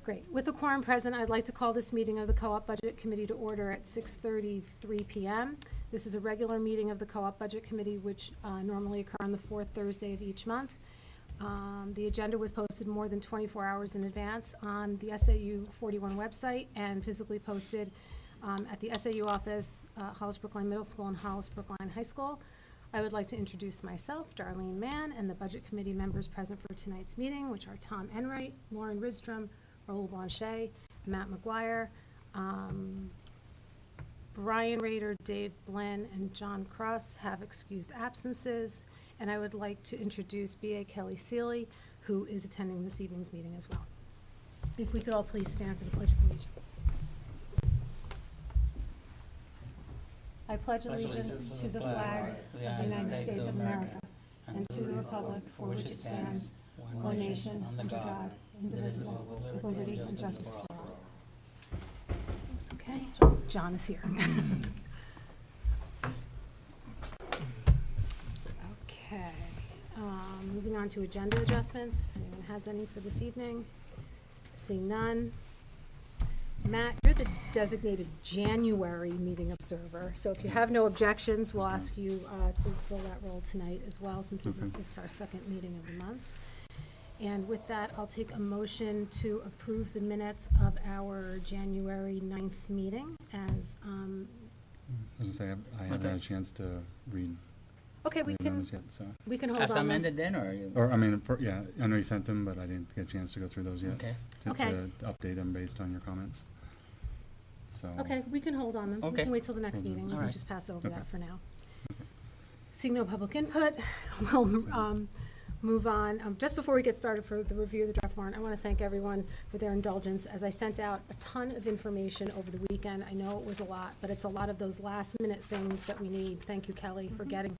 Great. With the quorum present, I'd like to call this meeting of the Co-op Budget Committee to order at 6:33 p.m. This is a regular meeting of the Co-op Budget Committee, which normally occur on the fourth Thursday of each month. The agenda was posted more than 24 hours in advance on the SAU 41 website and physically posted at the SAU office, Hollis Brookline Middle School and Hollis Brookline High School. I would like to introduce myself, Darlene Mann, and the Budget Committee members present for tonight's meeting, which are Tom Enright, Lauren Ridstrom, Raul Blanchet, Matt McGuire, Brian Rader, Dave Blinn, and John Cross have excused absences. And I would like to introduce B.A. Kelly Seeley, who is attending this evening's meeting as well. If we could all please stand for the Pledge of Allegiance. I pledge allegiance to the flag of the United States of America and to the republic for which it stands, one nation, under God, indivisible, with liberty and justice for all. Okay, John is here. Okay, moving on to agenda adjustments. If anyone has any for this evening? Seeing none. Matt, you're the designated January meeting observer, so if you have no objections, we'll ask you to fill that role tonight as well, since this is our second meeting of the month. And with that, I'll take a motion to approve the minutes of our January 9th meeting as I was gonna say, I haven't had a chance to read. Okay, we can yet, so. we can hold As on them. amended then, or you? Or, I mean, yeah, I know you sent them, but I didn't get a chance to go through those yet. Okay. Okay. To update them based on your comments. So. Okay, we can hold on them. We Okay. can wait till the next meeting. We All can right. just pass over Okay. that for now. Okay. Seeing no public input, we'll move on. Just before we get started for the review of the draft warrant, I want to thank everyone for their indulgence as I sent out a ton of information over the weekend. I know it was a lot, but it's a lot of those last minute things that we need. Thank you, Kelly, for getting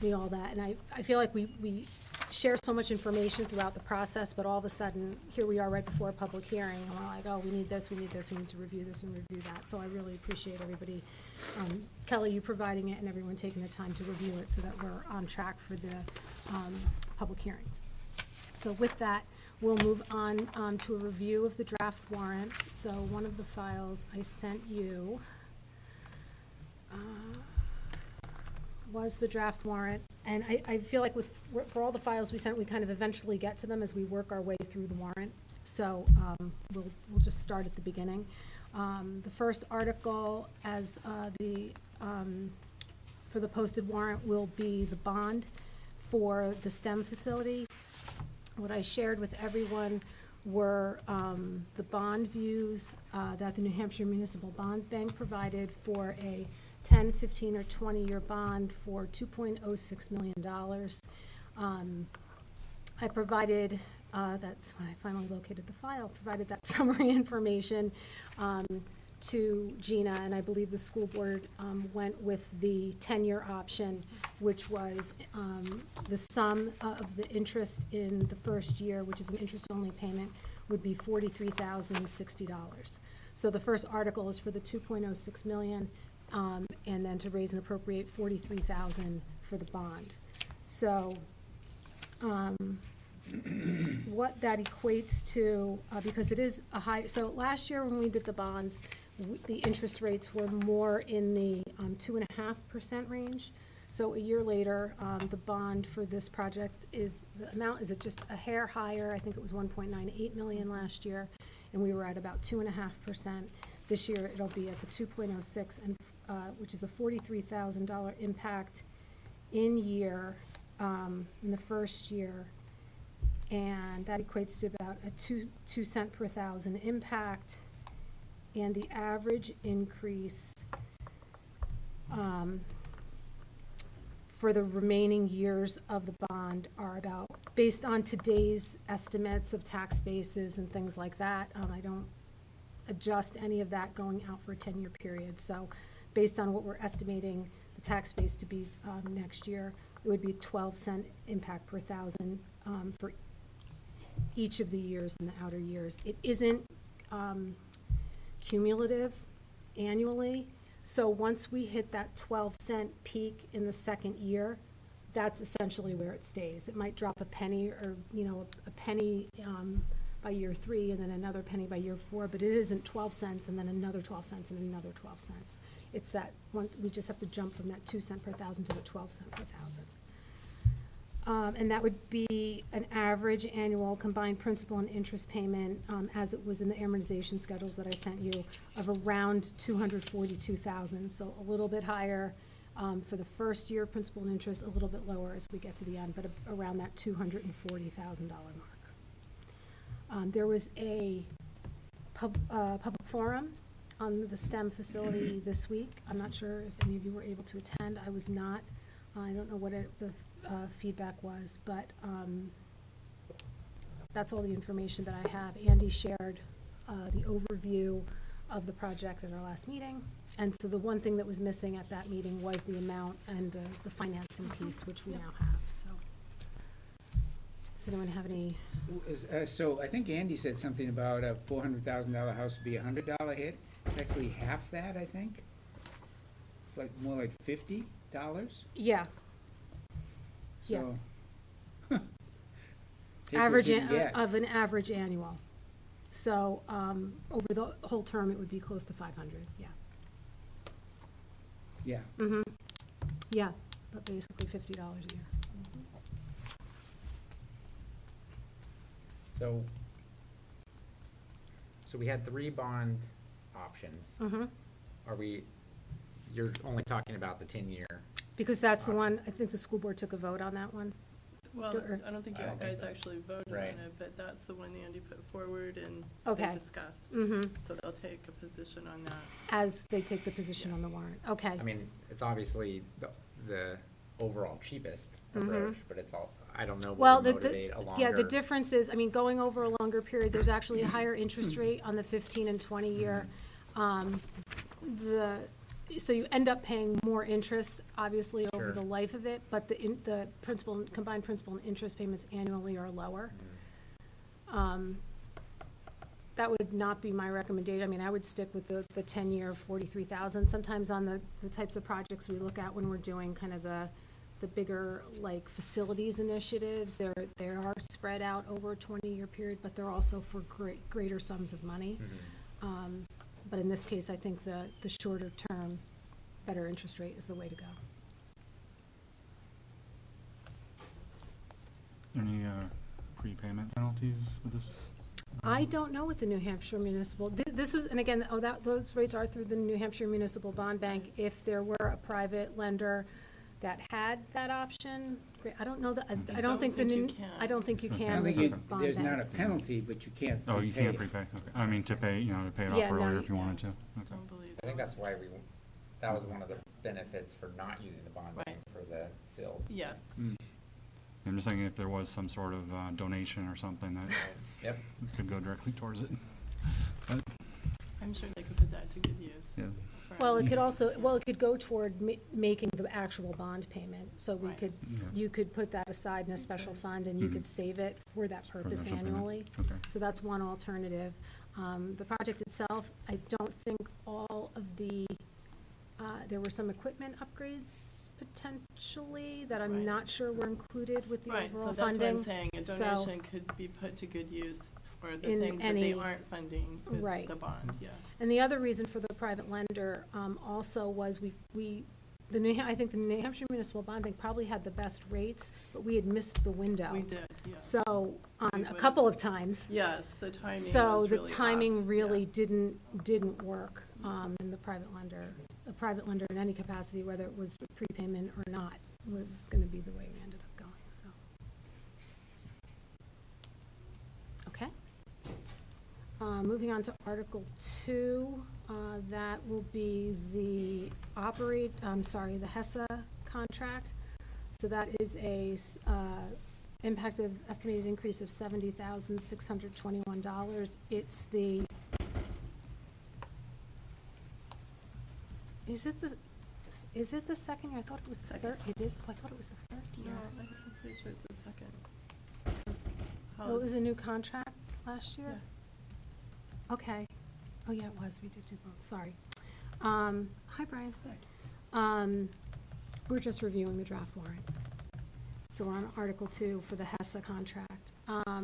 me all that. And I feel like we share so much information throughout the process, but all of a sudden, here we are right before a public hearing, and we're like, oh, we need this, we need this, we need to review this and review that. So I really appreciate everybody, Kelly, you providing it, and everyone taking the time to review it so that we're on track for the public hearing. So with that, we'll move on to a review of the draft warrant. So one of the files I sent you was the draft warrant, and I feel like for all the files we sent, we kind of eventually get to them as we work our way through the warrant. So we'll just start at the beginning. The first article as for the posted warrant will be the bond for the STEM facility. What I shared with everyone were the bond views that the New Hampshire Municipal Bond Bank provided for a 10, 15, or 20-year bond for $2.06 million. I provided, that's when I finally located the file, provided that summary information to Gina, and I believe the school board went with the 10-year option, which was the sum of the interest in the first year, which is an interest-only payment, would be $43,060. So the first article is for the $2.06 million, and then to raise and appropriate $43,000 for the bond. So what that equates to, because it is a high, so last year when we did the bonds, the interest rates were more in the 2.5% range. So a year later, the bond for this project is, the amount is just a hair higher. I think it was 1.98 million last year, and we were at about 2.5%. This year it'll be at the 2.06, and which is a $43,000 impact in year, in the first year. And that equates to about a 2 cent per thousand impact. And the average increase for the remaining years of the bond are about, based on today's estimates of tax bases and things like that. I don't adjust any of that going out for a 10-year period. So based on what we're estimating the tax base to be next year, it would be 12 cent impact per thousand for each of the years in the outer years. It isn't cumulative annually. So once we hit that 12-cent peak in the second year, that's essentially where it stays. It might drop a penny or, a penny by year 3 and then another penny by year 4, but it isn't 12 cents and then another 12 cents and another 12 cents. It's that one, we just have to jump from that 2 cent per thousand to the 12 cent per thousand. And that would be an average annual combined principal and interest payment, as it was in the amortization schedules that I sent you, of around $242,000. So a little bit higher for the first year of principal and interest, a little bit lower as we get to the end, but around that $240,000 mark. There was a public forum on the STEM facility this week. I'm not sure if any of you were able to attend. I was not. I don't know what the feedback was, but that's all the information that I have. Andy shared the overview of the project at our last meeting, and so the one thing that was missing at that meeting was the amount and the financing piece, which we now have. So, does anyone have any? So I think Andy said something about a $400,000 house would be a $100 hit. It's actually half that, I think. It's like more like $50. Yeah. So. Take what Average you can get. of an average annual. So over the whole term, it would be close to 500. Yeah. Yeah. Mm-hmm. Yeah, but basically $50 a year. So we had 3 bond options. Mm-hmm. You're only talking about the 10-year. Because that's the one, I think the school board took a vote on that one. Well, I don't think I you don't think guys so. actually voted on Right. it, but that's the one Andy put forward and Okay. they discussed. Mm-hmm. So they'll take a position on that. As they take the position on the warrant. Okay. I mean, it's obviously the overall cheapest Mhm. approach, but it's all, I don't know Well, what would motivate a longer. yeah, the difference is, I mean, going over a longer period, there's actually a higher interest rate on the 15 and 20 year. So you end up paying more interest, obviously, over Sure. the life of it, but the principal, combined principal and interest payments annually are lower. That would not be my recommendation. I mean, I would stick with the 10-year 43,000. Sometimes on the types of projects we look at when we're doing kind of the bigger, like, facilities initiatives, they are spread out over a 20-year period, but they're also for greater sums of money. Mhm. But in this case, I think the shorter term, better interest rate is the way to go. Any prepayment penalties with this? I don't know what the New Hampshire Municipal, this is, and again, those rates are through the New Hampshire Municipal Bond Bank. If there were a private lender that had that option, great. I don't know that, I don't think you can. I don't think you Okay. can. I don't think with you, the bond there's not a bank. penalty, but you can't Oh, you prepay can't it. prepay, okay. I mean, to pay, to pay it Yeah, off no, earlier if you wanted to. Yes. Okay. Don't believe I think that that's why that was one of the benefits for not using the bond Right. bank for the build. Yes. Mm. I'm just thinking if there was some sort of donation or something that Yep. could go directly towards it. But, I'm sure they could put that to good use. yeah. for Well, it could our also, needs, well, it could go toward making the actual bond payment. So we Right. could, Yeah. you could put that aside in a special Okay. fund and you Mhm. could save it for that For the purpose special payment. annually. Okay. So that's one alternative. The project itself, I don't think all of there were some equipment upgrades potentially that I'm Right. not sure were included with the Right, so overall that's what I'm funding. saying, a So- donation could be put to good use for the In things that they any- aren't funding with Right. the bond, yes. And the other reason for the private lender also was I think the New Hampshire Municipal Bond Bank probably had the best rates, but we had missed the window. We did, yes. So, on We a would- couple of times. Yes, the timing was So the really timing off, really yeah. didn't work in the private lender. A private lender in any capacity, whether it was prepayment or not, was gonna be the way we ended up going, so. Okay. Moving on to Article 2, that will be the the HESA contract. So that is a impacted estimated increase of $70,621. It's the, is it the second year? I thought it was the Second. third. It is, oh, I thought it was the third No, year. I'm pretty sure it's the second. Oh, it was a new contract last year? Yeah. Okay. Oh, yeah, it was. We did do both. Sorry. Hi, Brian. We're just reviewing the draft warrant. So we're on Article 2 for the HESA contract.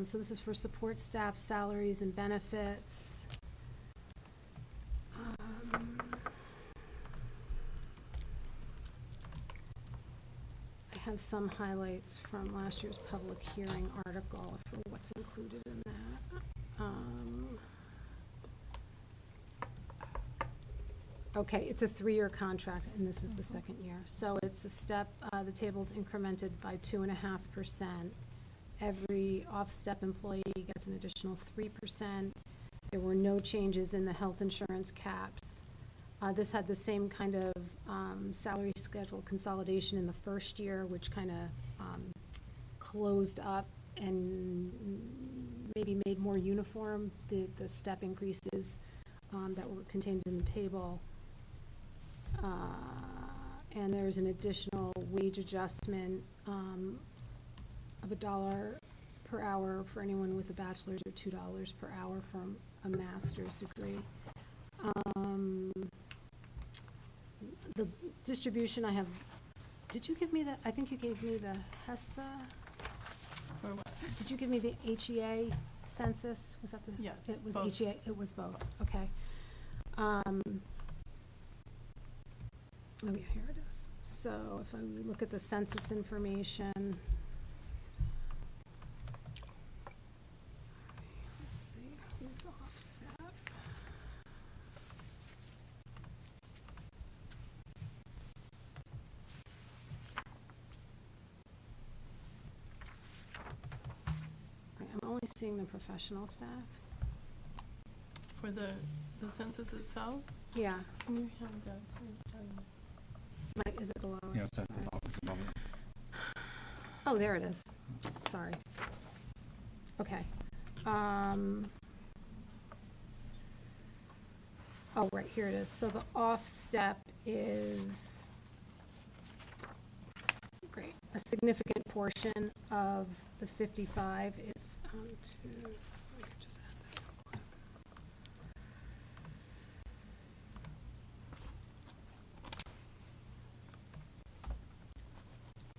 So this is for support staff salaries and benefits. I have some highlights from last year's public hearing article for what's included in that. Okay, it's a 3-year contract, and this is the second year. So it's a step, the table's incremented by 2.5%. Every off-step employee gets an additional 3%. There were no changes in the health insurance caps. This had the same kind of salary schedule consolidation in the first year, which kind of closed up and maybe made more uniform the step increases that were contained in the table. And there's an additional wage adjustment of $1 per hour for anyone with a bachelor's or $2 per hour from a master's degree. The distribution I have, did you give me the, I think you gave me the HESA? For what? Did you give me the HEA census? Was that the? Yes, It was both. HEA, it was both, okay. Oh yeah, here it is. So if I look at the census information. Sorry, let's see, who's offset? Right, I'm only seeing the professional staff. For the census itself? Yeah, Can you have that too? Mike, is it below? Yeah, it's at the top, it's above it. Oh, there it is. Sorry. Okay. Oh, right, here it is. So the off-step is, great, a significant portion of the 55. It's, just add that real quick.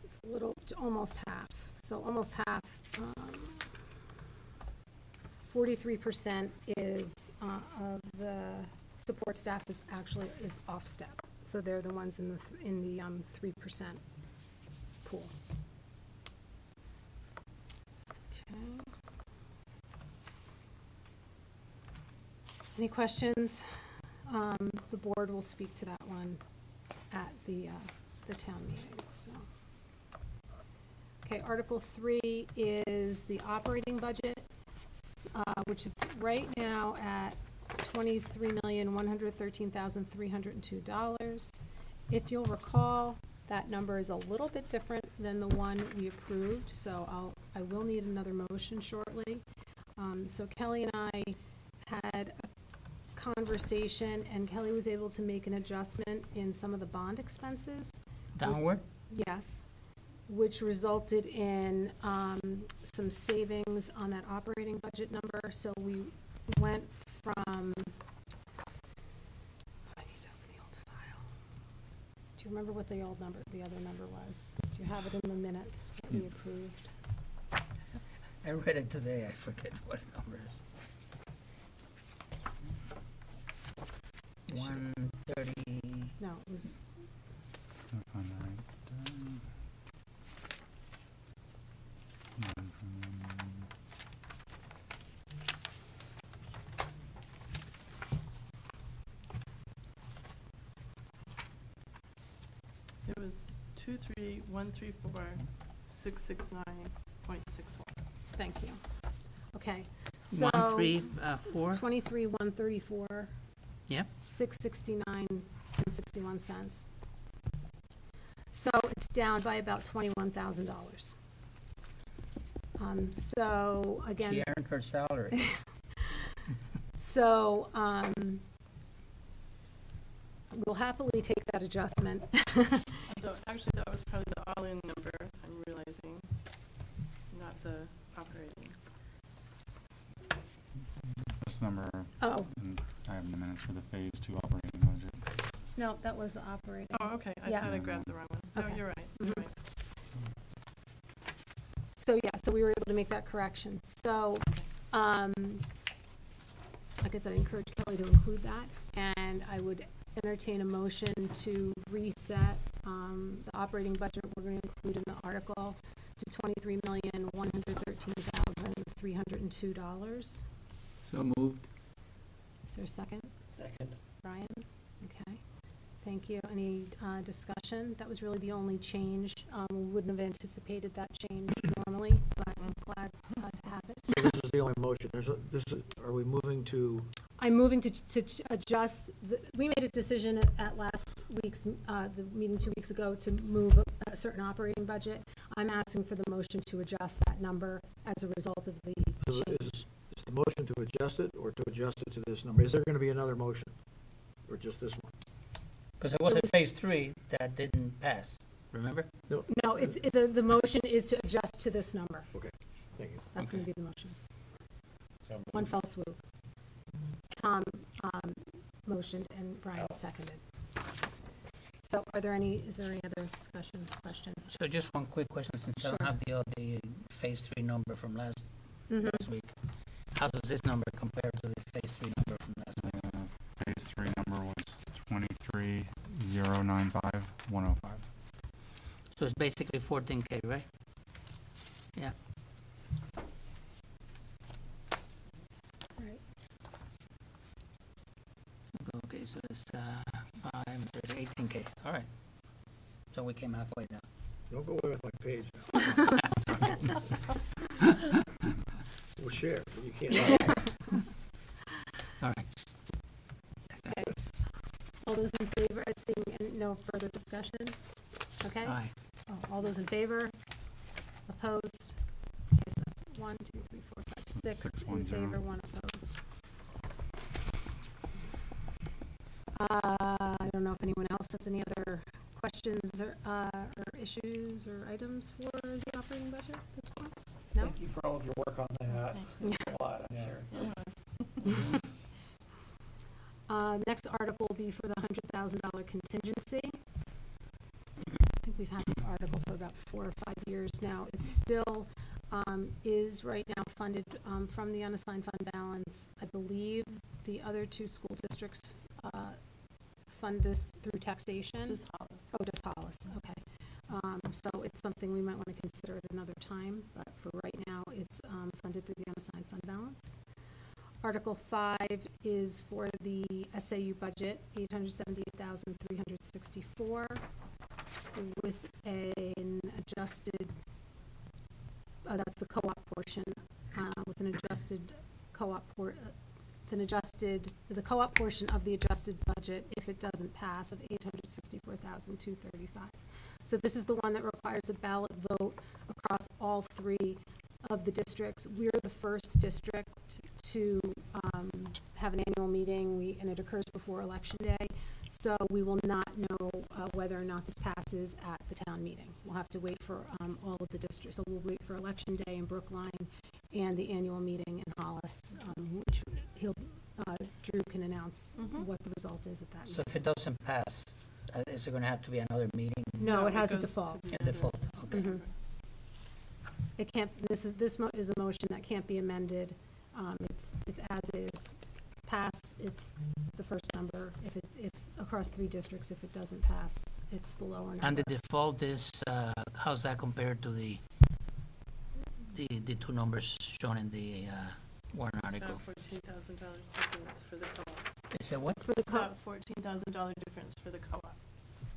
It's a little, almost half. So almost half, 43% is, of the support staff is actually, is off-step. So they're the ones in the, 3% pool. Okay. Any questions? The board will speak to that one at the town meeting, so. Okay, Article 3 is the operating budget, which is right now at $23,113,302. If you'll recall, that number is a little bit different than the one we approved, so I will need another motion shortly. So Kelly and I had a conversation, and Kelly was able to make an adjustment in some of the bond expenses. Downward? Yes, which resulted in some savings on that operating budget number. So we went from, I need to open the old file. Do you remember what the old number, the other number was? Do you have it in the minutes, what we approved? I read it today, I forget what number is. 130, No, it was, I'll find that right. It was 23134,669.61. thank you. Okay, so. 134, 23,134. yeah, 669.61 cents. So it's down by about $21,000. So again. she earned her salary. So, we'll happily take that adjustment. Though, actually, that was probably the all-in number, I'm realizing, not the operating. This number, Oh, and I have the minutes for the Phase 2 operating budget. no, that was the operating. Oh, okay, I Yeah. thought I grabbed the wrong one. No, Okay. you're right, you're Mhm. right. So, yeah, so we were able to make that correction. So, like I said, I encourage Kelly to include that, and I would entertain a motion to reset the operating budget we're going to include in the article to $23,113,302. So moved. Is there a second? Second. Brian? Okay. Thank you. Any discussion? That was really the only change. We wouldn't have anticipated that change normally, but I'm glad to have it. So this is the only motion, are we moving to, I'm moving to adjust, we made a decision at last week's, the meeting 2 weeks ago, to move a certain operating budget. I'm asking for the motion to adjust that number as a result of the is change. the motion to adjust it, or to adjust it to this number? Is there gonna be another motion, or just this one? Because it was a phase 3 that didn't pass, remember? No, the motion is to adjust to this number. Thank you. That's gonna be the motion. So One fell swoop. Tom motioned and Brian seconded. So is there any other discussion, question? So just one quick question, since I don't have the phase 3 number from last week. How does this number compare to the phase 3 number from last week? Phase 3 number was 23,095,105. So it's basically 14K, right? Yeah. Right. Okay, so it's 18K. All right. So we came halfway down. Don't go away with my page now. We'll share, but you can't. All right. Okay. All those in favor, seeing no further discussion? Okay? Aye. All those in favor? Opposed? Okay, so that's 1, 2, 3, 4, 5, 6 Six, in 1, 0. favor, 1 opposed. I don't know if anyone else has any other questions or issues or items for the operating budget at this point? No? Thank you for all of your work on that. Thanks. A lot, I'm sure. Next article will be for the $100,000 contingency. I think we've had this article for about 4 or 5 years now. It still is right now funded from the unassigned fund balance. I believe the other 2 school districts fund this through taxation. Just Hollis. Oh, just Hollis, okay. So it's something we might want to consider at another time, but for right now, it's funded through the unassigned fund balance. Article 5 is for the SAU budget, $878,364, with an adjusted, that's the co-op portion, with an adjusted co-op the co-op portion of the adjusted budget, if it doesn't pass, of $864,235. So this is the one that requires a ballot vote across all 3 of the districts. We're the first district to have an annual meeting, and it occurs before Election Day. So we will not know whether or not this passes at the town meeting. We'll have to wait for all of the districts. So we'll wait for Election Day in Brookline and the annual meeting in Hollis, which Drew can announce what the result is at that meeting. So if it doesn't pass, is there going to have to be another meeting? No, it has a goes to default. the A default, okay. Mhm. It can't, this is a motion that can't be amended. It's as is. Pass, it's the first number. If across 3 districts, if it doesn't pass, it's the lower number. And the default is, how's that compared to the 2 numbers shown in the warrant article? About $14,000 difference for the co-op. Is that what? For the It's about $14,000 difference for the co-op.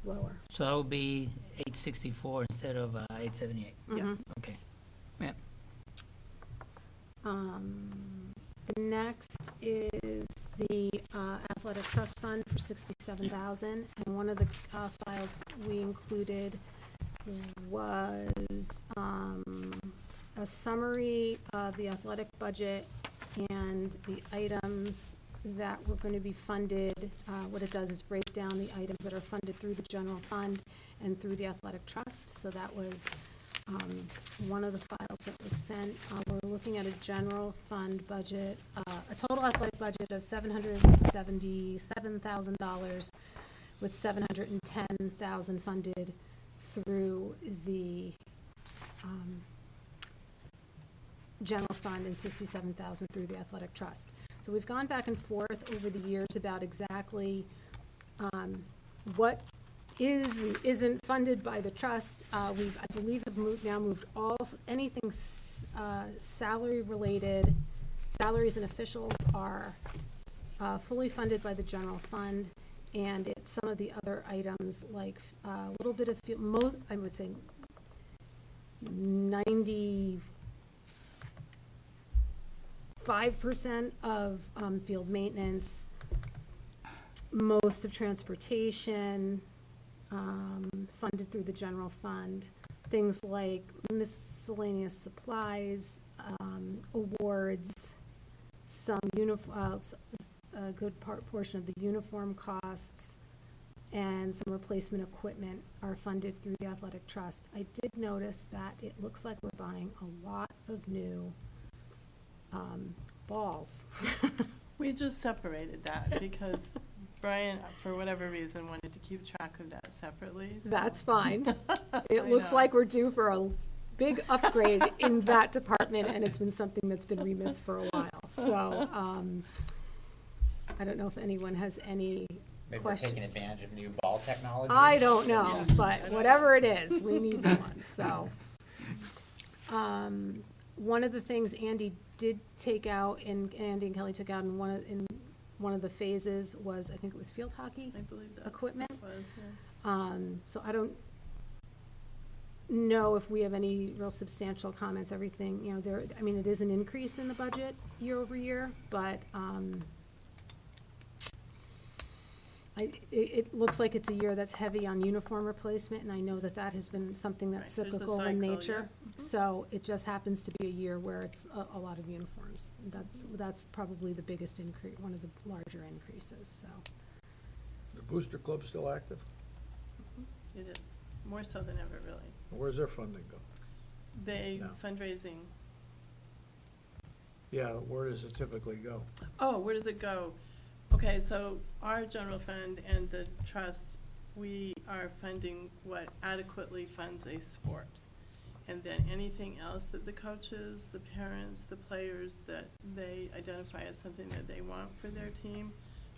lower. So that would be 864 instead of 878. Yes. Okay. The next is the athletic trust fund for $67,000, and one of the files we included was a summary of the athletic budget and the items that were going to be funded. What it does is break down the items that are funded through the general fund and through the athletic trust. So that was one of the files that was sent. We're looking at a general fund budget, a total athletic budget of $777,000, with $710,000 funded through the general fund and 67,000 through the athletic trust. So we've gone back and forth over the years about exactly what is and isn't funded by the trust. We've, I believe, have moved anything salary related, salaries and officials are fully funded by the general fund, and it's some of the other items like a little bit of, I would say 95% of field maintenance, most of transportation, funded through the general fund, things like miscellaneous supplies, awards, some a good portion of the uniform costs, and some replacement equipment are funded through the athletic trust. I did notice that it looks like we're buying a lot of new balls. We just separated that because Brian, for whatever reason, wanted to keep track of that separately. So. That's fine. It I looks know. like we're due for a big upgrade in that department, and it's been something that's been remiss for a while. So, I don't know if anyone has any Maybe we're questions. taking advantage of new ball technology. I don't know, Yeah. but whatever it is, we need new ones, so. One of the things Andy did take out, and Andy and Kelly took out in one of the phases was, I think it was field hockey. I believe that's Equipment? what it was, yeah. So I don't know if we have any real substantial comments, everything, you know, I mean, it is an increase in the budget year over year, but, it looks like it's a year that's heavy on uniform replacement, and I know that that has been something that's Right, there's a cyclical in cycle, nature. yeah. Mhm. So it just happens to be a year where it's a lot of uniforms. That's probably the biggest increase, one of the larger increases, so. The Booster Club's still active? It is, more so than ever, really. Where's their funding go? They, No. fundraising. Yeah, where does it typically go? Oh, where does it go? Okay, so our general fund and the trust, we are funding what adequately funds a sport. And then anything else that the coaches, the parents, the players, that they identify as something that they want for their team,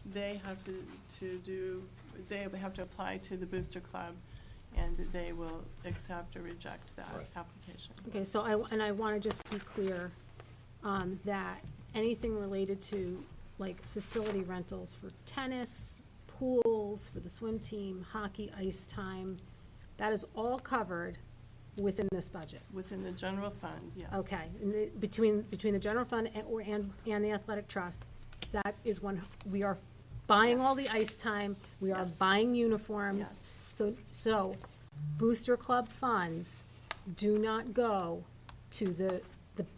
they have they have to apply to the Booster Club, and they will accept or reject that Right. application. Okay, so I want to just be clear, that anything related to, like, facility rentals for tennis, pools, for the swim team, hockey, ice time, that is all covered within this budget. Within the general fund, yes. Okay, and between the general fund and the athletic trust, that is we are buying all the ice time, we are Yes. buying uniforms. Yes. So Booster Club funds do not go to the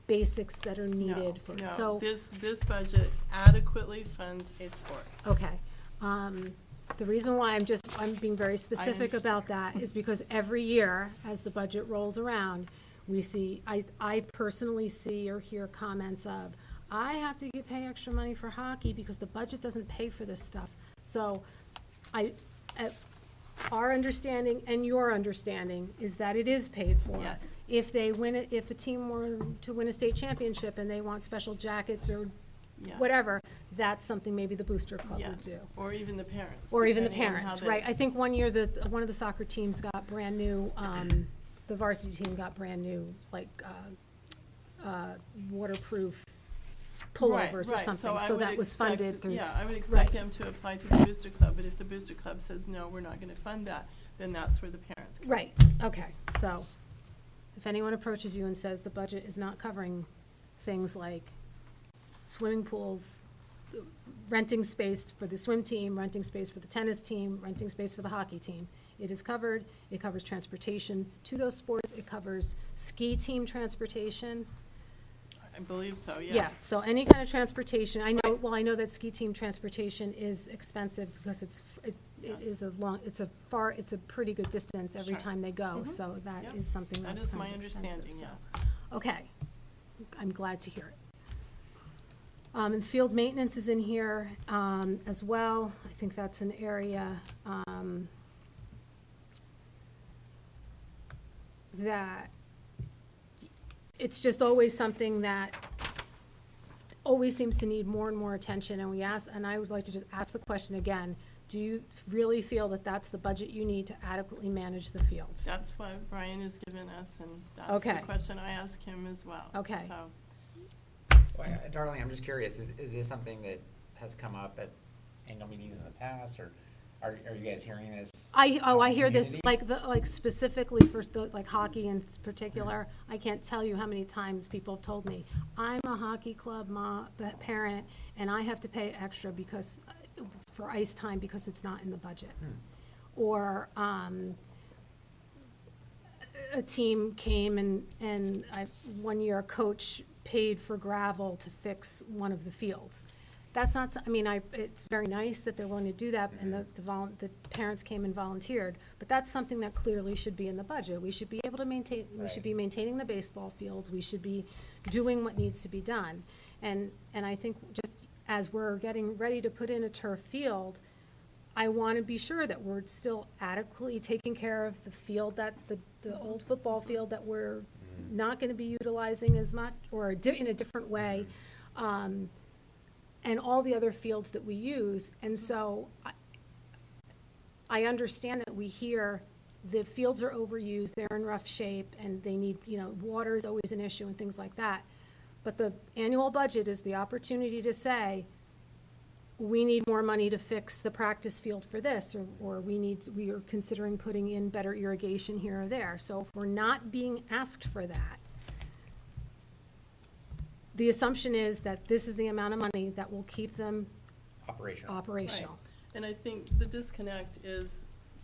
basics that are needed for, No, so. this budget adequately funds a sport. Okay. The reason why I'm being very specific about that is because every year, as the budget rolls around, we see, I personally see or hear comments of, I have to pay extra money for hockey because the budget doesn't pay for this stuff. So our understanding and your understanding is that it is paid for. Yes. If a team were to win a state championship and they want special jackets or Yes. whatever, that's something maybe the Booster Club would do. Yes, or even the parents. Or even the depending on how parents, they- right. I think one year, one of the soccer teams got brand new, the varsity team got brand new, like, waterproof pullovers or Right, something, I so would that was expect- funded through. Yeah, I would Right. expect them to apply to the Booster Club, but if the Booster Club says, no, we're not gonna fund that, then that's where the parents come. Right, okay, so, if anyone approaches you and says the budget is not covering things like swimming pools, renting space for the swim team, renting space for the tennis team, renting space for the hockey team, it is covered. It covers transportation to those sports, it covers ski team transportation. I believe so, yeah. Yeah, so any kind of transportation, I know that ski team transportation is expensive because it Yes. is it's a pretty good distance every Sure. time they go, Mhm. so that Yep. is something That that's is kind my of expensive, understanding, so. yes. Okay, I'm glad to hear it. And field maintenance is in here, as well, I think that's an area, that it's just always something that always seems to need more and more attention, and I would like to just ask the question again, do you really feel that that's the budget you need to adequately manage the fields? That's what Brian has given us, and that's Okay. the question I asked him as well. Okay. So, Well, Darlene, I'm just curious, is this something that has come up at annual meetings in the past, or are you guys hearing this? I in hear this, community? like specifically for like hockey in particular, I can't tell you how many times people have told me, I'm a hockey club parent, and I have to pay extra because, for ice time because it's not in the budget. Or, a team came and one year a coach paid for gravel to fix one of the fields. That's not, it's very nice that they're willing to do that, and the parents came and volunteered, but that's something that clearly should be in the budget. We should be able to maintain, we should be maintaining the baseball fields, we should be doing what needs to be done. And I think just as we're getting ready to put in a turf field, I want to be sure that we're still adequately taking care of the field, that the old football field that we're not going to be utilizing as much, or in a different way, and all the other fields that we use. And so I understand that we hear the fields are overused, they're in rough shape, and they need, water is always an issue and things like that. But the annual budget is the opportunity to say, we need more money to fix the practice field for this, or we are considering putting in better irrigation here or there. So if we're not being asked for that, the assumption is that this is the amount of money that will keep them operational. right. And I think the disconnect is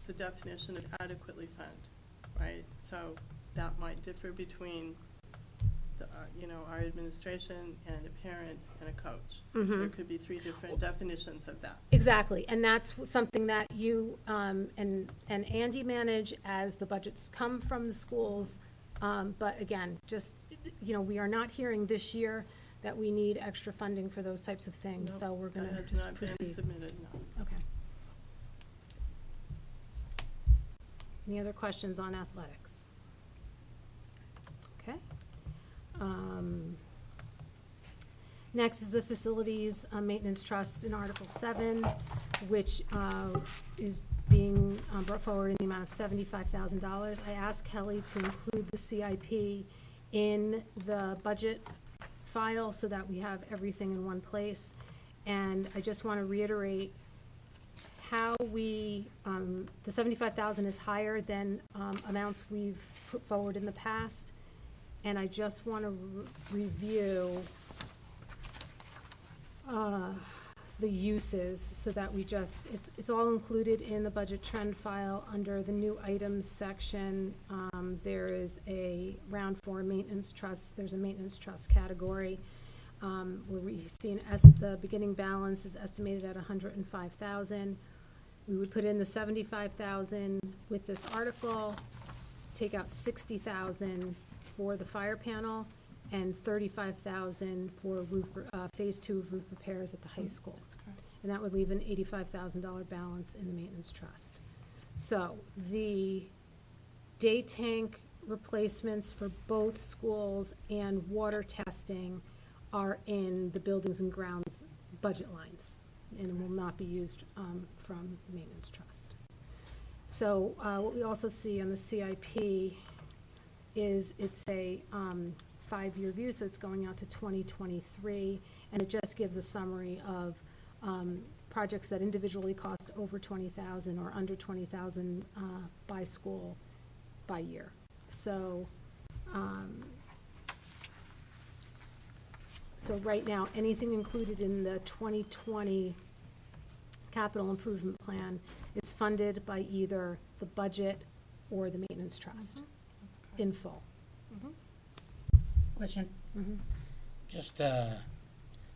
the definition of adequately fund, right? So that might differ between our administration and a parent and a coach. There could be three different definitions of that. Exactly, and that's something that you and Andy manage as the budgets come from the schools. But again, just, we are not hearing this year that we need extra funding for those types of things, so we're going to That has just not been proceed. submitted, no. Okay. Any other questions on athletics? Okay. Next is the Facilities Maintenance Trust in Article 7, which is being brought forward in the amount of $75,000. I asked Kelly to include the CIP in the budget file so that we have everything in one place. And I just want to reiterate how we, the $75,000 is higher than amounts we've put forward in the past. And I just want to review the uses so that we just, it's all included in the budget trend file under the new items section. There is a round 4 maintenance trust, there's a maintenance trust category where we see the beginning balance is estimated at $105,000. We would put in the $75,000 with this article, take out $60,000 for the fire panel, and $35,000 for phase 2 of roof repairs at the high school. And that would leave an $85,000 balance in the maintenance trust. So the day tank replacements for both schools and water testing are in the buildings and grounds budget lines and will not be used from the maintenance trust. So what we also see on the CIP is it's a 5-year view, so it's going out to 2023, and it just gives a summary of projects that individually cost over $20,000 or under $20,000 by school by year. So, so right now, anything included in the 2020 capital improvement plan is funded by either the budget or the maintenance trust in full. Question? Mhm. Just,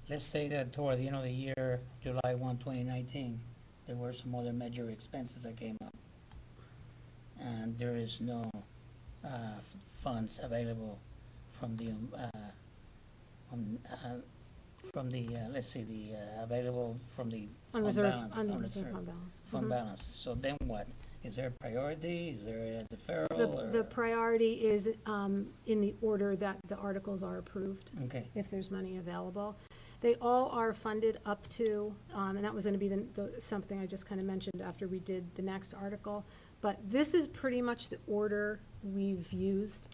let's say that toward the end of the year, July 1, 2019, there were some other major expenses that came up. And there is no funds available from the, let's see, available from the fund Unreserved, balance. unreserved unreserved fund balance. Fund Mhm. balance. So then what? Is there a priority? Is there a deferral? The priority is in the order that the articles are approved, Okay, if there's money available. They all are funded up to, and that was gonna be something I just kind of mentioned after we did the next article. But this is pretty much the order we've used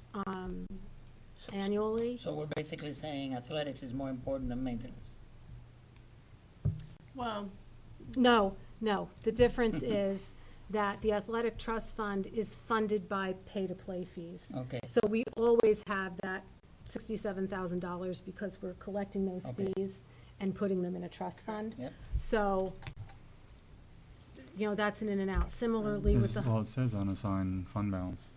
annually. so we're basically saying athletics is more important than maintenance. Well, No, the difference is that the athletic trust fund is funded by pay-to-play fees. Okay, So we always have that $67,000 because we're collecting those Okay. fees and putting them in a trust fund. yep. So, that's an in and out. Similarly with the, Well, it says unassigned fund balance,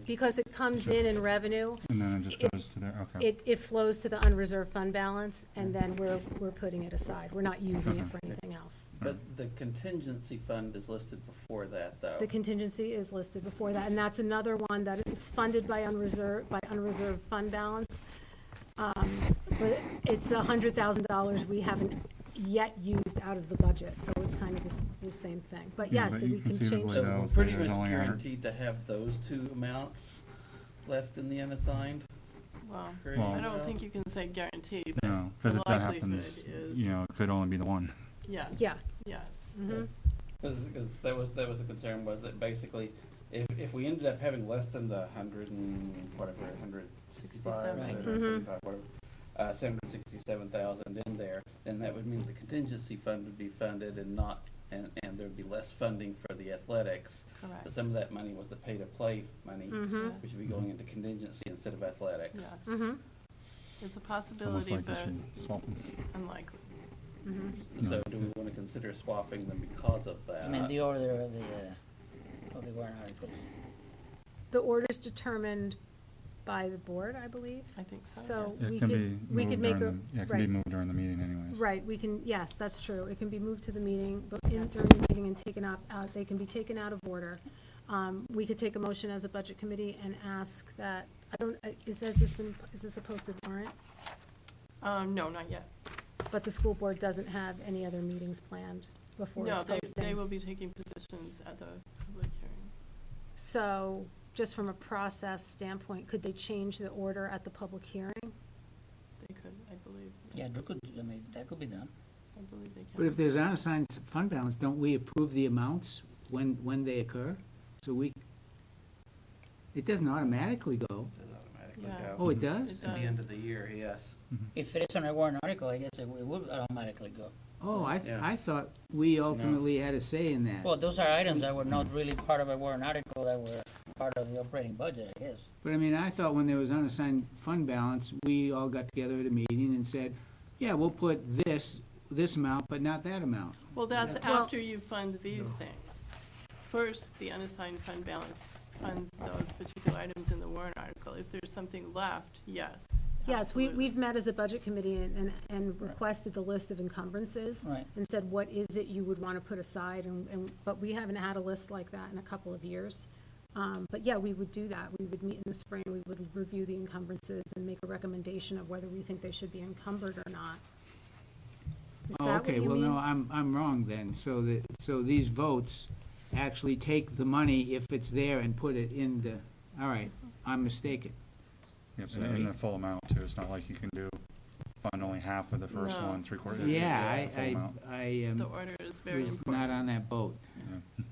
because it comes in revenue, and then it just goes to there, okay. it flows to the unreserved fund balance, and then we're putting it aside. We're not using it for anything else. But the contingency fund is listed before that, though. The contingency is listed before that, and that's another one that it's funded by unreserved fund balance. But it's $100,000 we haven't yet used out of the budget, so it's kind of the same thing. But Yeah, yes, but you we can change. conceivably So though, we're say pretty there's much only guaranteed to have those two amounts left in the unassigned, well, correct? Well- I don't think you can say guaranteed, but No, because the if that likelihood happens, is- it could only be the one. yes. Yeah. Yes. Mhm. Because that was the concern, was that basically, if we ended up having less than the 165, Right. 175, whatever, 767,000 in there, then that would mean the contingency fund would be funded and not, and there'd be less funding for the athletics. Correct. But some of that money was the pay-to-play money, Mhm. which would be going into contingency instead of athletics. Yes. Mhm. It's a It's almost possibility, like they but should swap them. unlikely. Mhm. So do we want to consider swapping them because of that? I mean, the order of the warrant articles. The order's determined by the board, I believe. I think so. So yes. we It can could- be we could moved make during, a- it can be right. moved during the meeting anyways. Right, yes, that's true. It can be moved to the meeting, but during the meeting and taken out, they can be taken out of order. We could take a motion as a budget committee and ask that, is this a posted warrant? No, not yet. But the school board doesn't have any other meetings planned before No, it's they posted. will be taking positions at the public hearing. So, just from a process standpoint, could they change the order at the public hearing? They could, I believe. Yeah, yes. that could be done. I believe they can. But if there's unassigned fund balance, don't we approve the amounts when they occur? So it doesn't automatically go. Does automatically Yeah. go. Oh, it does? It At the end does. of the year, yes. If it is on a warrant article, I guess it would automatically go. Oh, Yeah. I thought we ultimately had a say in that. Well, those are items that were not really part of a warrant article, that were part of the operating budget, I guess. But I mean, I thought when there was unassigned fund balance, we all got together at a meeting and said, yeah, we'll put this amount, but not that amount. Well, that's Well- after you fund these things. First, the unassigned fund balance funds those particular items in the warrant article. If there's something left, yes. Yes, absolutely. we've met as a budget committee and requested the list of encumbrances. Right. And said, what is it you would want to put aside, but we haven't had a list like that in a couple of years. But yeah, we would do that. We would meet in the spring, we would review the encumbrances and make a recommendation of whether we think they should be encumbered or not. Is Oh, that what okay, you well, no, mean? I'm wrong then. So these votes actually take the money if it's there and put it in the, all right, I'm mistaken. Yep, Sorry. and the full amount too. It's not like you can fund only half of the first No. one, 3/4. Yeah, It's the full amount. I The order is very was important. not on that boat. Yeah.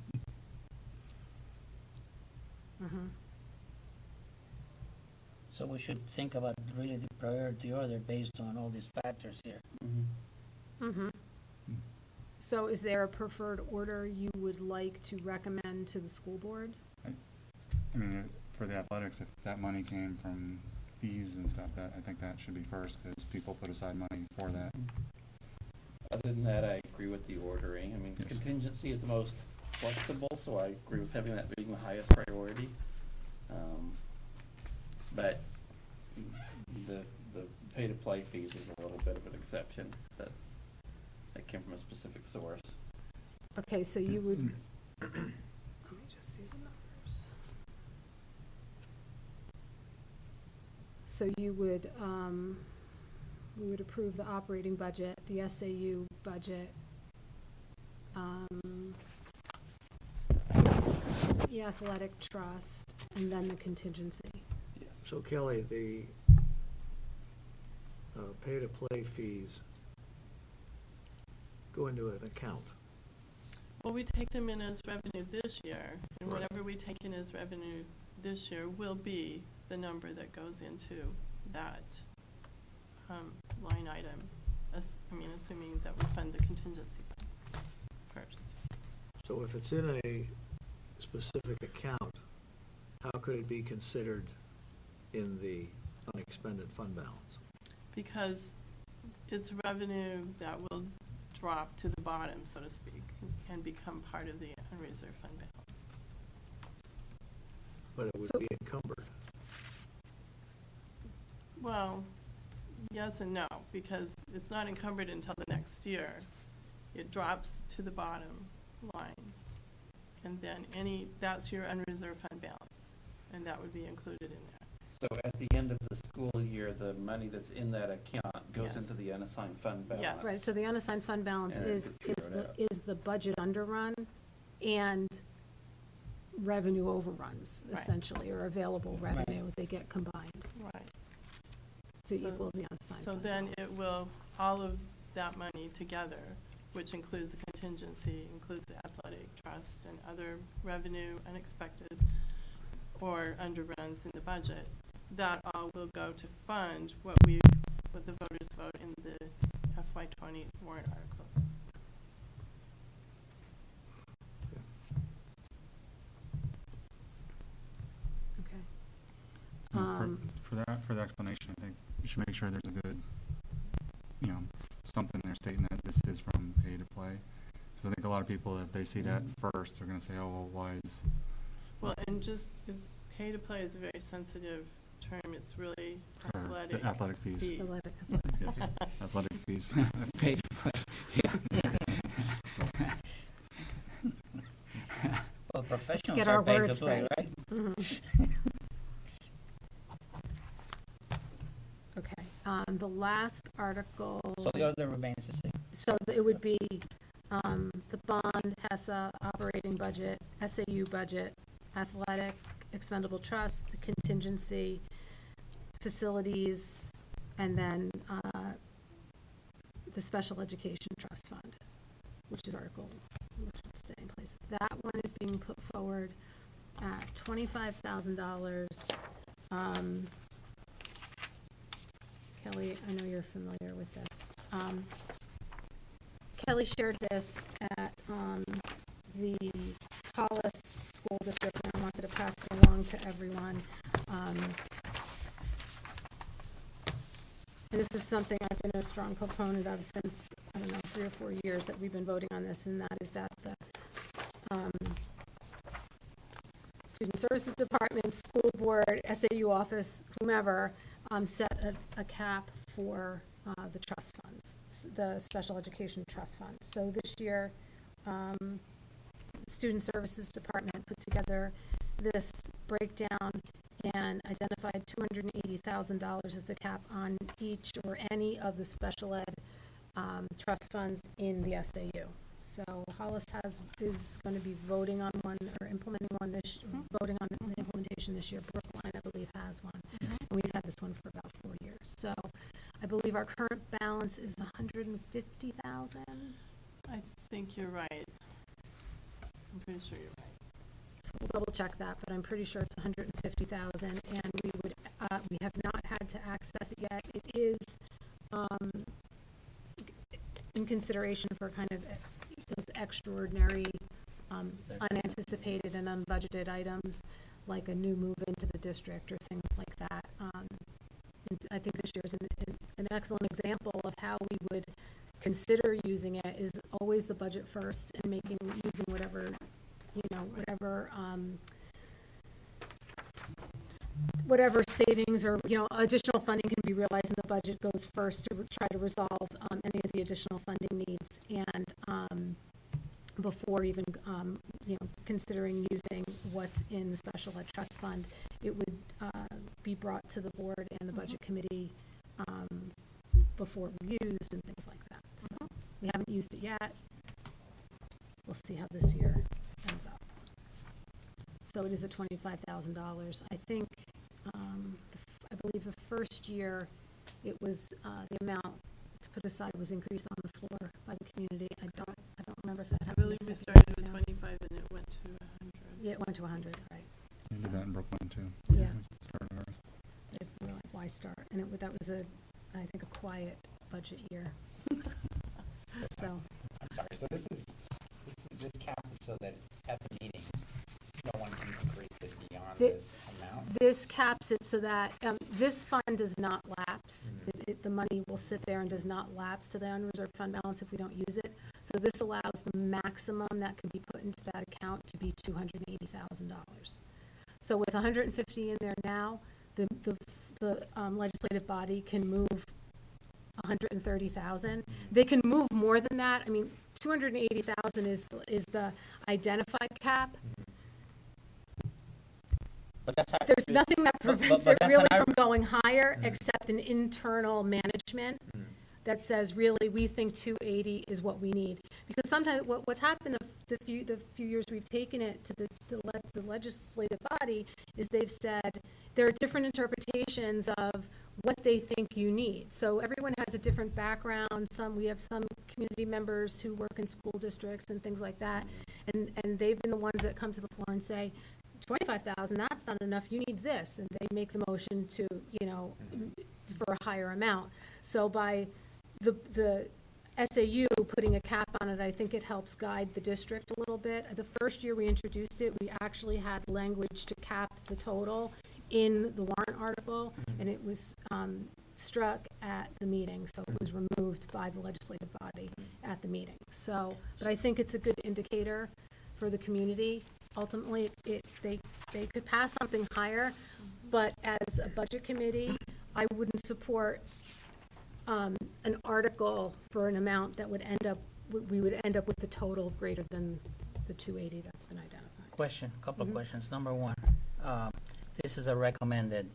Mhm. So we should think about really the priority order based on all these factors here. Mhm. So is there a preferred order you would like to recommend to the school board? I mean, for the athletics, if that money came from fees and stuff, I think that should be first, because people put aside money for that. Other than that, I agree with the ordering. I mean, Yes. contingency is the most flexible, so I agree with having that being the highest priority. But the pay-to-play fees is a little bit of an exception, that came from a specific source. Okay, so you would, let me just see the numbers. So you would, we would approve the operating budget, the SAU budget, the athletic trust, and then the contingency. Yes. So Kelly, the pay-to-play fees go into an account. Well, we take them in as revenue this year, and Right. whatever we take in as revenue this year will be the number that goes into that line item, assuming that we fund the contingency fund first. So if it's in a specific account, how could it be considered in the unexpended fund balance? Because it's revenue that will drop to the bottom, so to speak, and become part of the unreserved fund balance. But it would So- be encumbered. Well, yes and no, because it's not encumbered until the next year. It drops to the bottom line. And then that's your unreserved fund balance, and that would be included in there. So at the end of the school year, the money that's in that account goes Yes. into the unassigned fund balance. Yes. Right, so the unassigned fund balance And it is gets zeroed out. is the budget underrun and revenue overruns, Right. essentially, or available revenue, they get combined Right. to So- equal the unassigned So fund then it balance. will, all of that money together, which includes the contingency, includes the athletic trust and other revenue unexpected or underruns in the budget, that all will go to fund what the voters vote in the FY '20 warrant articles. Okay. Yeah, for the explanation, I think you should make sure there's a good, something there stating that this is from pay to play. Because I think a lot of people, if they see that first, they're gonna say, oh, well, why is, Well, and pay to play is a very sensitive term. It's really for athletic the athletic fees. fees. Athletic- Yes, athletic fees. Pay to play, yeah. Well, professionals get are our paid to words play, right. right? Mhm. Okay, the last article. So the other remains the same. So it would be, the bond, HESA, operating budget, SAU budget, athletic, expendable trust, the contingency, facilities, and then, the special education trust fund, which is article, which would stay in place. That one is being put forward at $25,000. Kelly, I know you're familiar with this. Kelly shared this at the Hollis School District, and I wanted to pass it along to everyone. And this is something I've been a strong proponent of since, 3 or 4 years that we've been voting on this, and that is that the Student Services Department, School Board, SAU office, whomever, set a cap for the trust funds, the Special Education Trust Fund. So this year, Student Services Department put together this breakdown and identified $280,000 as the cap on each or any of the special ed trust funds in the SAU. So Hollis is going to be voting on one or implementing one voting on the implementation this year. Brookline, I believe, has one. And we've had this one for about 4 years. So I believe our current balance is $150,000. I think you're right. I'm pretty sure you're right. So we'll double check that, but I'm pretty sure it's $150,000, and we have not had to access it yet. It is in consideration for kind of those extraordinary, unanticipated and unbudgeted items, like a new move into the district or things like that. And I think this year is an excellent example of how we would consider using it. Is always the budget first and using whatever whatever savings or, additional funding can be realized in the budget goes first to try to resolve any of the additional funding needs, and before even, considering using what's in the special ed trust fund, it would be brought to the board and the budget committee before used and things like that. So we haven't used it yet. We'll see how this year ends up. So it is at $25,000. I think, I believe the first year, it was, the amount to put aside was increased on the floor by the community. I don't remember if that I happened. believe the we second started with year. 25 and it went to 100. Yeah, it went to 100, right. We So did that in Brooklyn too. Yeah. Started ours. we were like, why start? And that was I think, a quiet budget year. So, I'm sorry, so this caps it so that at the meeting, no one can increase it beyond The- this amount? this caps it so that, this fund does not lapse. Mhm. The money will sit there and does not lapse to the unreserved fund balance if we don't use it. So this allows the maximum that can be put into that account to be $280,000. So with 150 in there now, the legislative body can move 130,000. They can move more than that. I mean, 280,000 is the identified cap. But that's our- There's nothing that But- prevents but it that's really an from going higher, except an internal management Mhm. that says, really, we think 280 is what we need. Because sometimes, what's happened the few years we've taken it to the legislative body, is they've said, there are different interpretations of what they think you need. So everyone has a different background. We have some community members who work in school districts and things like that. And they've been the ones that come to the floor and say, 25,000, that's not enough, you need this. And they make the motion to, for a higher amount. So by the SAU putting a cap on it, I think it helps guide the district a little bit. The first year we introduced it, we actually had language to cap the total in the warrant article, and it was struck at the meeting, so it was removed by the legislative body at the meeting. So, but I think it's a good indicator for the community. Ultimately, they could pass something higher, but as a budget committee, I wouldn't support an article for an amount that would we would end up with the total greater than the 280 that's been identified. Question, couple of Mhm. questions. Number one, this is a recommended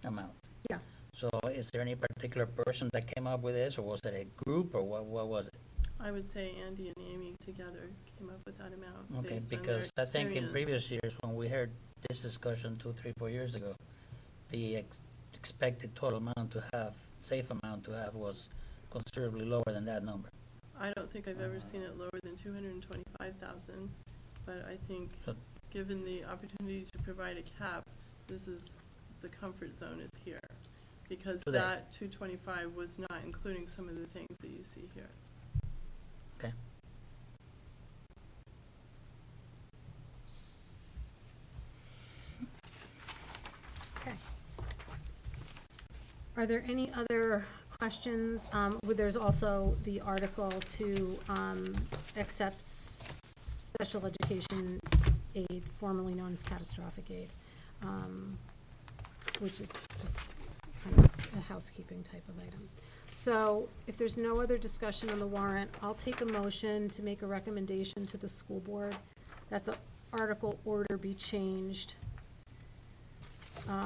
amount. Yeah. So is there any particular person that came up with this, or was it a group, or what was it? I would say Andy and Amy together came up with that amount Okay, based on their because I think in experience. previous years, when we heard this discussion 2, 3, 4 years ago, the expected total amount to have, safe amount to have, was considerably lower than that number. I don't think I've ever seen it lower than 225,000, but I think, So- given the opportunity to provide a cap, this is, the comfort zone is here. Because So that- that 225 was not including some of the things that you see here. Okay. Okay. Are there any other questions? There's also the article to accept special education aid, formerly known as catastrophic aid, which is just kind of a housekeeping type of item. So if there's no other discussion on the warrant, I'll take a motion to make a recommendation to the school board that the article order be changed.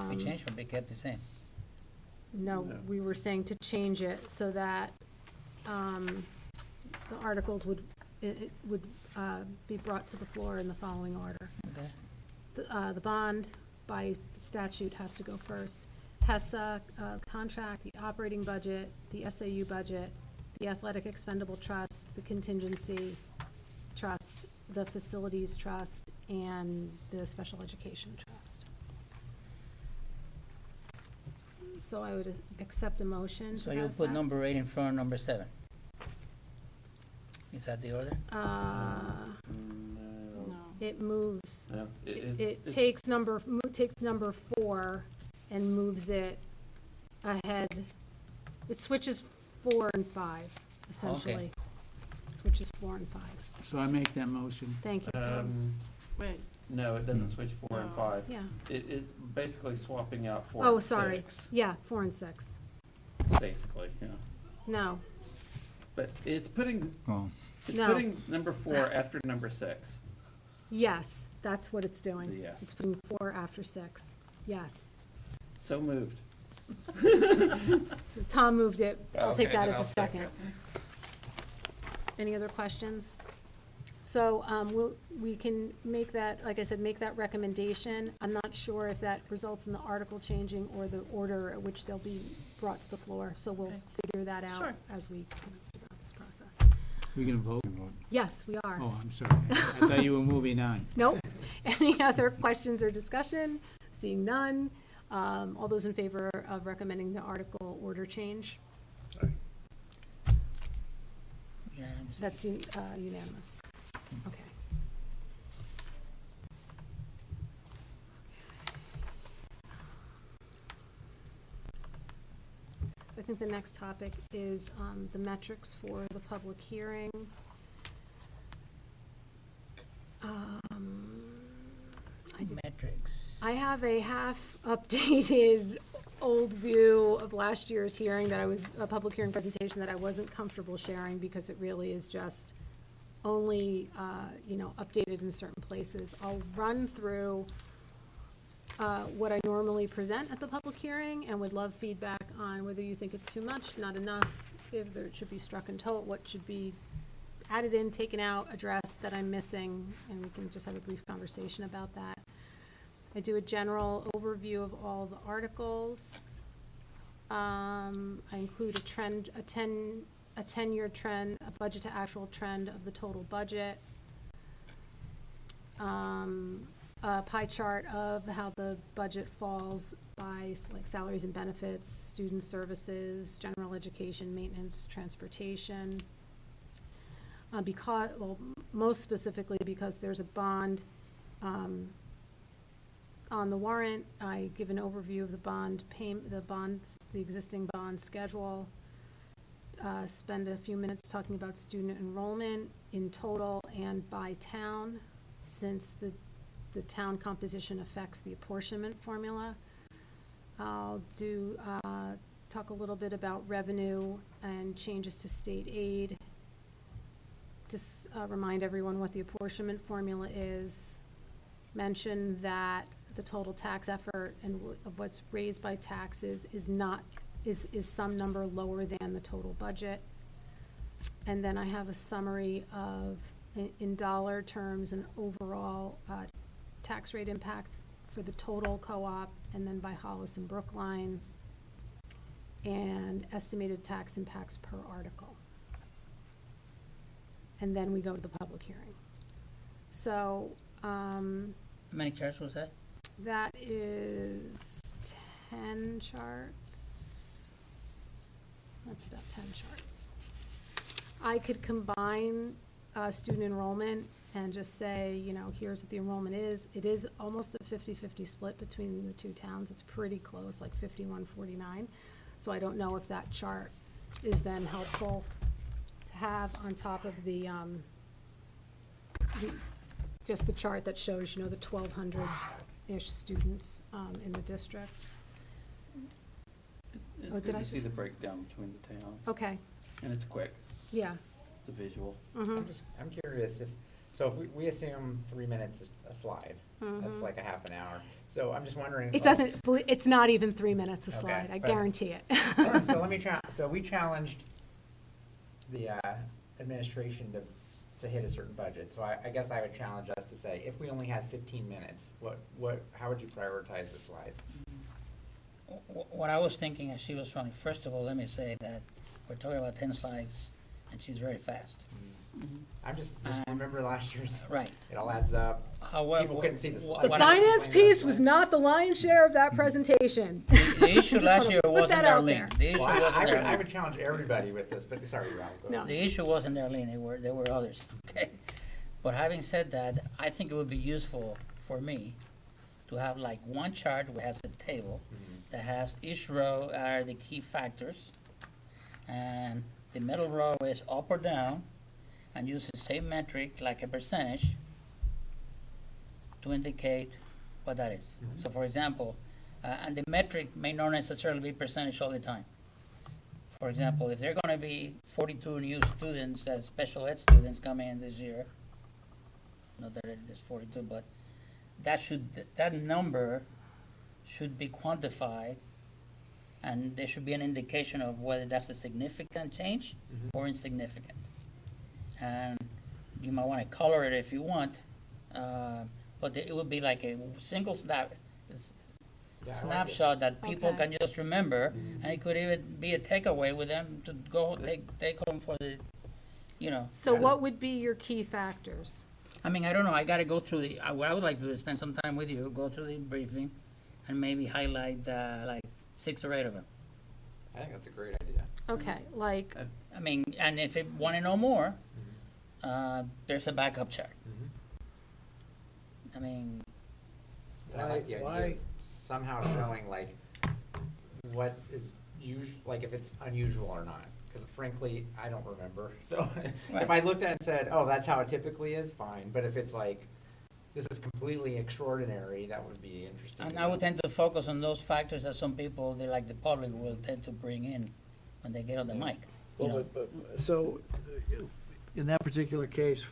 We changed, but they kept the same. No, No. we were saying to change it so that the articles would be brought to the floor in the following order. Okay. The bond by statute has to go first. HESA contract, the operating budget, the SAU budget, the athletic expendable trust, the contingency trust, the facilities trust, and the special education trust. So I would accept a motion to So that you'll put effect. number 8 in front of number 7. Is that the order? No. It moves. No, It takes number 4 and moves it ahead. It switches 4 and 5, essentially. It switches 4 and 5. So I make that motion. Thank you, Tom. Wait, No, it doesn't switch 4 and No. 5. Yeah. It's basically swapping out 4 Oh, and sorry. 6, Yeah, 4 and 6. basically, yeah. No, But it's putting, Well, No. putting number 4 after number 6. yes, that's what it's doing. Yes. It's putting 4 after 6. Yes. So moved. Tom moved it. I'll take Okay, that then as a I'll second. Any other questions? So, we can make that, like I said, make that recommendation. I'm not sure if that results in the article changing or the order at which they'll be brought to the floor. So we'll Okay. figure that out Sure. as we figure out this process. We gonna vote? You can vote. Yes, we are. Oh, I'm sorry. I thought you were moving on. Nope. Any other questions or discussion? Seeing none. All those in favor of recommending the article order change? Unanimous. That's unanimous. Okay. So I think the next topic is the metrics for the public hearing. Metrics. I have a half-updated old view of last year's hearing a public hearing presentation that I wasn't comfortable sharing because it really is just only, updated in certain places. I'll run through what I normally present at the public hearing and would love feedback on whether you think it's too much, not enough, if there should be struck and told, what should be added in, taken out, addressed that I'm missing, and we can just have a brief conversation about that. I do a general overview of all the articles. I include a 10-year trend, a budget to actual trend of the total budget. A pie chart of how the budget falls by like salaries and benefits, student services, general education, maintenance, transportation. Most specifically because there's a bond on the warrant, I give an overview of the the existing bond schedule. Spend a few minutes talking about student enrollment in total and by town, since the town composition affects the apportionment formula. I'll talk a little bit about revenue and changes to state aid. Just remind everyone what the apportionment formula is. Mention that the total tax effort and of what's raised by taxes is some number lower than the total budget. And then I have a summary of, in dollar terms, an overall tax rate impact for the total co-op, and then by Hollis and Brookline, and estimated tax impacts per article. And then we go to the public hearing. So, How many charts was that? that is 10 charts. That's about 10 charts. I could combine student enrollment and just say, here's what the enrollment is. It is almost a 50-50 split between the two towns. It's pretty close, like 51-49. So I don't know if that chart is then helpful to have on top of just the chart that shows, the 1,200-ish students in the district. It's Oh, good did I to see just- the breakdown between the towns. Okay, And it's quick, yeah. it's a visual. I'm curious if we assume 3 minutes a slide, that's Mhm. like a half an hour. So I'm just wondering. It doesn't, it's not even 3 minutes a Okay, slide, I but- guarantee it. So we challenged the administration to hit a certain budget. So I guess I would challenge us to say, if we only had 15 minutes, how would you prioritize the slides? What I was thinking as she was running, first of all, let me say that we're talking about 10 slides, and she's very fast. I'm just remember last year's, Right. it all adds up. However, People couldn't see the The slide. what I- finance piece was not the lion's share of that presentation. The issue Just last wanna year put wasn't that out Darlene. there. The issue Well, wasn't I Darlene. would challenge everybody with this, but sorry, Rob. go No. ahead. The issue wasn't Darlene, there were others, okay? But having said that, I think it would be useful for me to have like one chart that has a table that has each row are the key factors, and the middle row is up or down, and use the same metric like a percentage to indicate what that is. So for example, and the metric may not necessarily be percentage all the time. For example, if there are gonna be 42 new students, as special ed students coming in this year, not that it is 42, but that number should be quantified, and there should be an indication of whether that's a significant change or insignificant. And you might wanna color it if you want, but it would be like a single snapshot that people Okay. can just remember, and it could even be a takeaway with them to go take home for the, you know. So what would be your key factors? I mean, I don't know, I gotta go through what I would like to do is spend some time with you, go through the briefing, and maybe highlight, like, 6 or 8 of them. I think that's a great idea. Okay, like, I mean, and if you wanna know more, there's a backup chart. I mean, And I like the idea Why- of somehow showing like what is like if it's unusual or not. Because frankly, I don't remember. So Right. if I looked at it and said, oh, that's how it typically is, fine. But if it's like, this is completely extraordinary, that would be interesting. and to I would know. tend to focus on those factors that some people, they like the public, will tend to bring in when they get on the mic, you know. Well, but, so, in that particular case,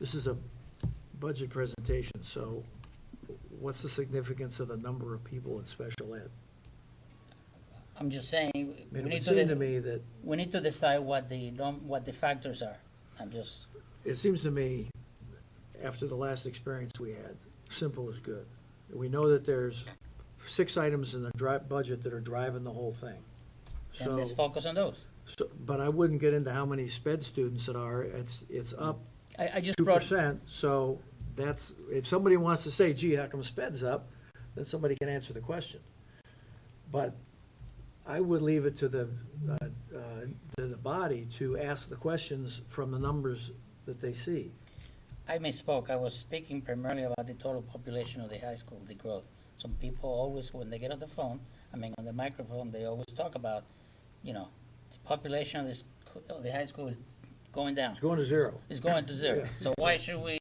this is a budget presentation, so what's the significance of the number of people in special ed? I'm just saying, I we mean, it need would to, seem to me that, we need to decide what the factors are. I'm just, it seems to me, after the last experience we had, simple is good. We know that there's 6 items in the budget that are driving the whole thing. then let's focus on those. But I wouldn't get into how many sped students it are, it's up I just 2%, so that's, if somebody wants to say, gee, how come sped's up, then somebody can answer the question. But I would leave it to the body to ask the questions from the numbers that they see. I misspoke. I was speaking primarily about the total population of the high school, the growth. Some people always, when they get on the phone, on the microphone, they always talk about, you know, the population of the high school is going down. It's going to 0. It's going to 0. Yeah. So why should we,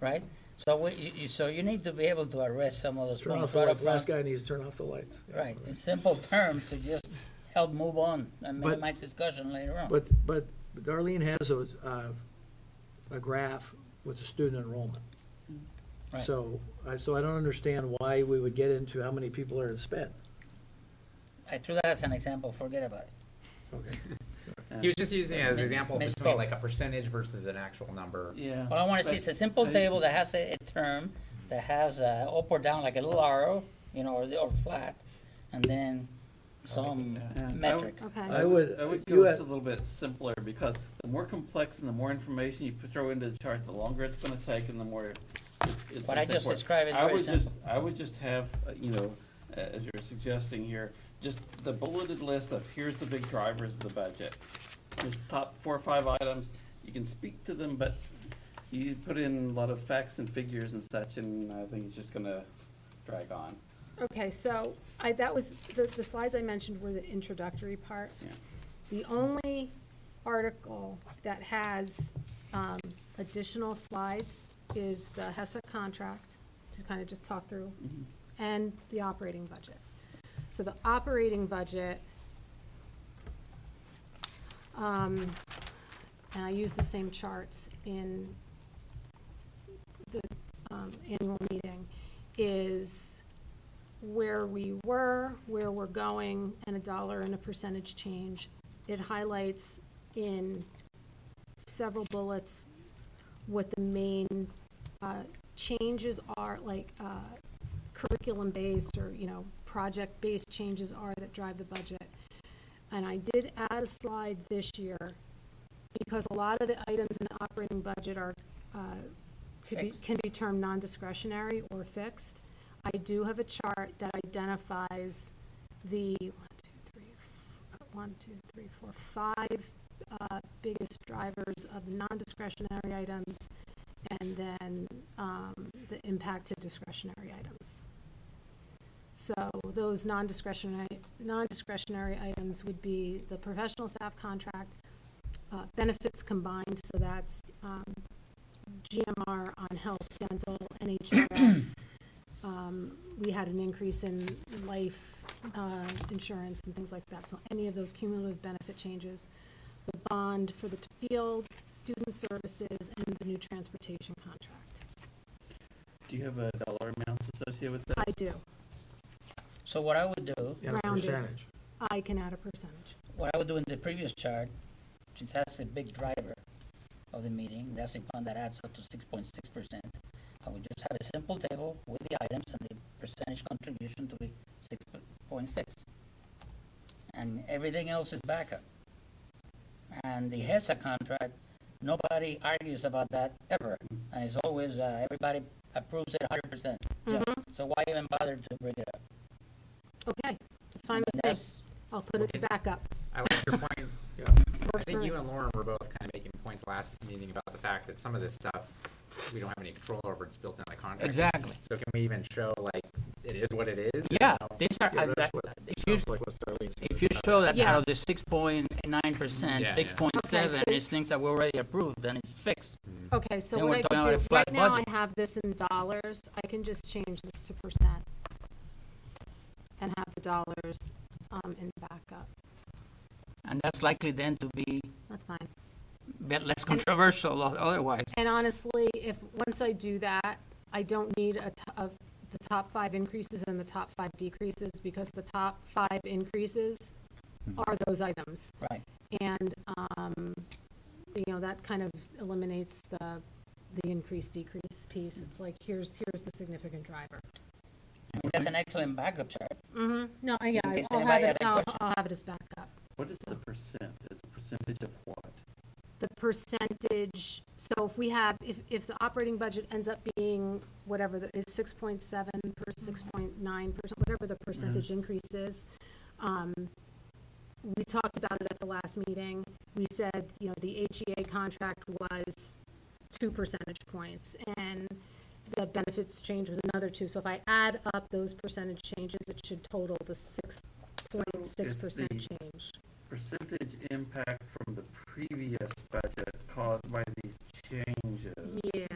right? So so you need to be able to address some of those Turn off points the right up lights, last front. guy needs to turn off the lights. Yeah. Right, in simple terms, to just help move on and But- minimize discussion later on. But Darlene has a graph with the student enrollment. Right. So I don't understand why we would get into how many people are in sped. I threw that as an example, forget about it. Okay. He was just using it as an Mis- example misspoke. between like a percentage versus an actual number. Yeah. All I wanna see but is a simple I- table that has a term, that has up or down, like a little arrow, you know, or flat, and then some Yeah. metric. okay. I would- I would you go had- a little bit simpler, because the more complex and the more information you throw into the chart, the longer it's gonna take and the more it's What gonna I take just for it. described is I very would just- simple. I would just have, you know, as you're suggesting here, just the bulleted list of here's the big drivers of the budget. There's top 4 or 5 items, you can speak to them, but you put in a lot of facts and figures and such, and I think it's just gonna drag on. Okay, so that was, the slides I mentioned were the introductory part. Yeah. The only article that has additional slides is the HESA contract, to kind of just talk through, and the operating budget. So the operating budget, and I use the same charts in the annual meeting, is where we were, where we're going, and $1 and a percentage change. It highlights in several bullets what the main changes are, like curriculum-based or, you know, project-based changes are that drive the budget. And I did add a slide this year because a lot of the items in the operating budget are, Fixed. can be termed non-discretionary or fixed. I do have a chart that identifies the 5 biggest drivers of the non-discretionary items, and then the impact to discretionary items. So those non-discretionary items would be the professional staff contract, benefits combined, so that's GMR on health, dental, NHRS. We had an increase in life insurance and things like that, so any of those cumulative benefit changes. The bond for the field, student services, and the new transportation contract. Do you have a dollar amount associated with that? I do. So what I would do, And a Rounded. percentage. I can add a percentage. what I would do in the previous chart, since that's a big driver, of the meeting. That's a fund that adds up to 6.6%. And we just have a simple table with the items and the percentage contribution to be 6.6. And everything else is backup. And the HESA contract, nobody argues about that ever. And it's always, everybody approves it 100%. So why even bother to bring it up? Okay, it's fine with me. That's- I'll put it back up. I like your point. Yeah. I think you and Lauren were both kind of making points last meeting about the fact that some of this stuff, we don't have any control over, it's built in the contract. Exactly. So can we even show, like, it is what it is? Yeah, You know? these are, Yeah, that's what, if you, sounds like what Darlene's if you show that Yeah. out of the 6.9%, Yeah, yeah. 6.7 Okay, so- is things that were already approved, then it's fixed. Okay, so Then what we're I talking can about do, a flat right now I budget. have this in dollars, I can just change this to percent. And have the dollars, in backup, And that's likely then to be that's fine. a bit less controversial otherwise. And honestly, if, once I do that, I don't need the top 5 increases and the top 5 decreases, because the top 5 increases are those items. Right. And, that kind of eliminates the increase, decrease piece. It's like, here's the significant driver. That's an excellent backup chart. Mm-hmm, no, In yeah, case I'll have anybody it, has a I'll question. have it as backup. What is the percent? It's a percentage of what? The percentage, so if we have, if the operating budget ends up being whatever, is 6.7 per 6.9%, whatever the percentage increase is, we talked about it at the last meeting. We said, the HEA contract was 2 percentage points, and the benefits change was another 2. So if I add up those percentage changes, it should total the 6.6% change. Percentage impact from the previous budget caused by these changes. Yeah.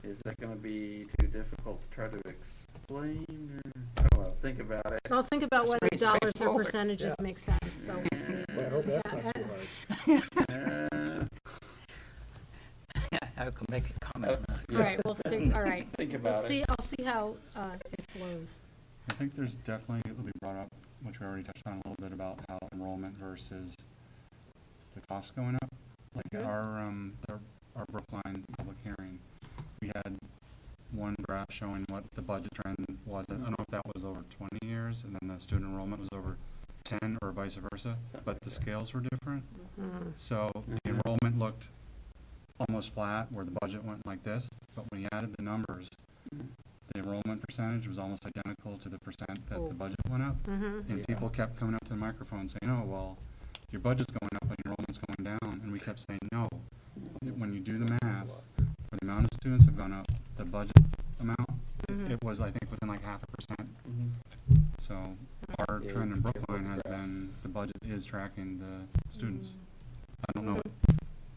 Is that gonna be too difficult to try to explain, or, I don't know, think about it. I'll think about It's whether pretty dollars or straightforward. percentages make sense, so we'll see. Well, I hope that's not too hard. Uh, I could make a comment on that. All right, all right. Think We'll about see, it. I'll see how it flows. I think there's definitely, it'll be brought up, which we already touched on a little bit, about how enrollment versus the costs going up. Like Mhm. our Brookline public hearing, we had one graph showing what the budget trend was. I don't know if that was over 20 years, and then the student enrollment was over 10, or vice versa, but the scales were different. So the enrollment looked almost flat, where the budget went like this, but when you added the numbers, the enrollment percentage was almost identical to the percent that Oh. the budget went up. And people kept coming up to the microphone saying, oh, well, your budget's going up, but your enrollment's going down. And we kept saying, no. When you do the math, for the amount of students have gone up, the budget amount, it was, I think, within like 0.5%. So our Yeah, trend in you can Brookline look has at graphs. been, the budget is tracking the students. I don't know,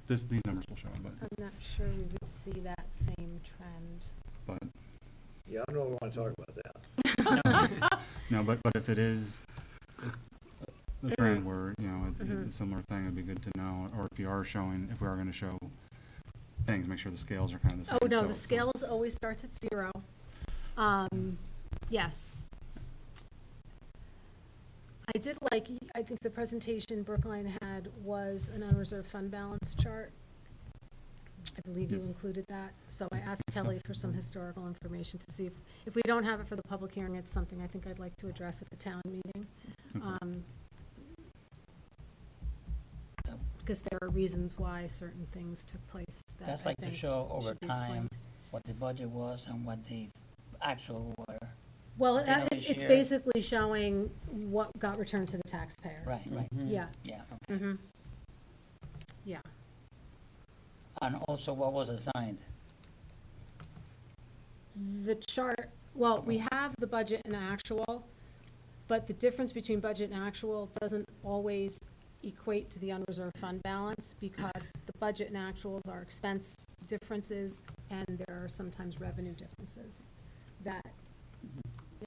these numbers will show, but, I'm not sure we would see that same trend. but, Yeah, I don't want to talk about that. no, but if it is the trend where, it's a similar thing, it'd be good to know. Or if you are showing, if we are gonna show things, make sure the scales are kind of the same. Oh, no, so- the so scales it's- always starts at 0. Yes. I think the presentation Brookline had was an unreserved fund balance chart. I believe you Yes. included that. So I asked So- Kelly for some historical information to see if we don't have it for the public hearing, it's something I think I'd like to address at the town meeting. Okay. Because there are reasons why certain things took place that That's I like to think show over should be time explained. what the budget was and what the actual were. Well, at the end of it's this year. basically showing what got returned to the taxpayer. Right. Yeah. Yeah, okay. Mm-hmm. Yeah. And also what was assigned. The chart, well, we have the budget and actual, but the difference between budget and actual doesn't always equate to the unreserved fund balance, because the budget and actuals are expense differences, and there are sometimes revenue differences that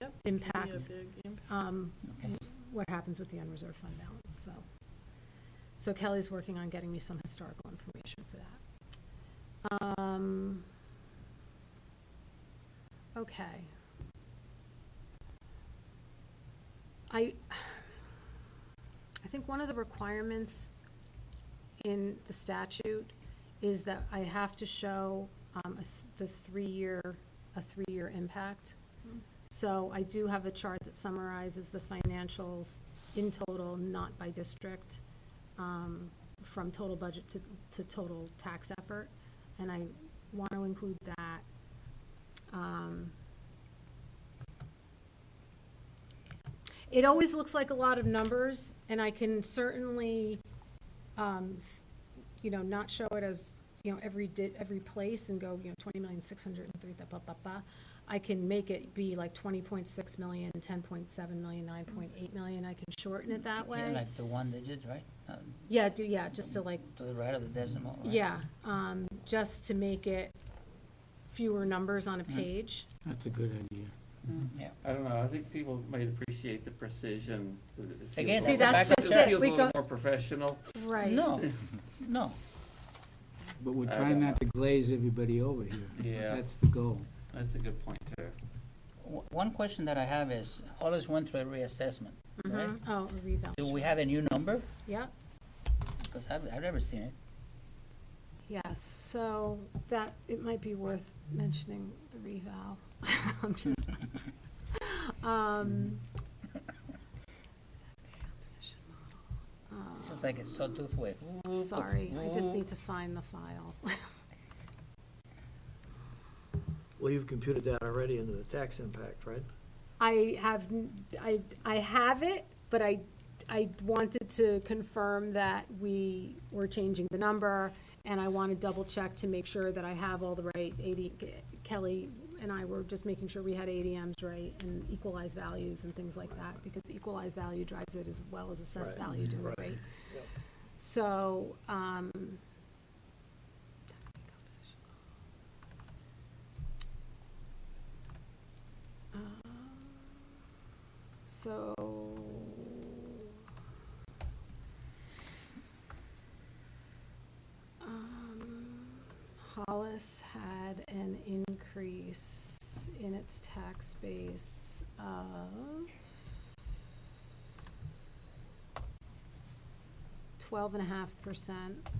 Yep. impact Be a big impact. Okay. what happens with the unreserved fund balance, so Kelly's working on getting me some historical information for that. Okay. I think one of the requirements in the statute is that I have to show a three-year impact. So I do have a chart that summarizes the financials in total, not by district, from total budget to total tax effort, and I want to include that. It always looks like a lot of numbers, and I can certainly, not show it as, every place and go, 20,603,000, blah, blah, blah. I can make it be like 20.6 million, 10.7 million, 9.8 million. I can shorten it that way. Yeah, like the one digit, right? Yeah, just to like, To the right of the decimal, right? yeah, just to make it fewer numbers on a page. That's a good idea. Yeah. I don't know, I think people might appreciate the precision. It feels Again, a See, little- that's back just up It it. feels a We little go, more professional. right. No, no. But we're I trying don't not to glaze everybody over here. Yeah. That's the goal. That's a good point too. One question that I have is, Hollis went through a reassessment, right? Mhm. Oh, a revouch. Do we have a new number? Yep. Because I've never seen it. Yes, so that, it might be worth mentioning the reval. I'm just, This is like a sawtooth way. sorry, I just need to find the file. Well, you've computed that already into the tax impact, right? I have it, but I wanted to confirm that we were changing the number, and I want to double check to make sure that I have all the right Kelly and I were just making sure we had ADMs right and equalized values and things like that, because equalized value drives it as well as assessed Right. value doing it Right. right. Yep. So, so, Hollis had an increase in its tax base of 12.5%,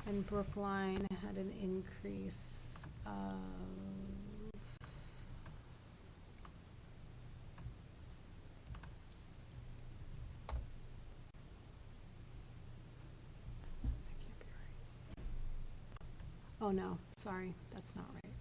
and Brookline had an increase of 'Oh, no, sorry, that's not right.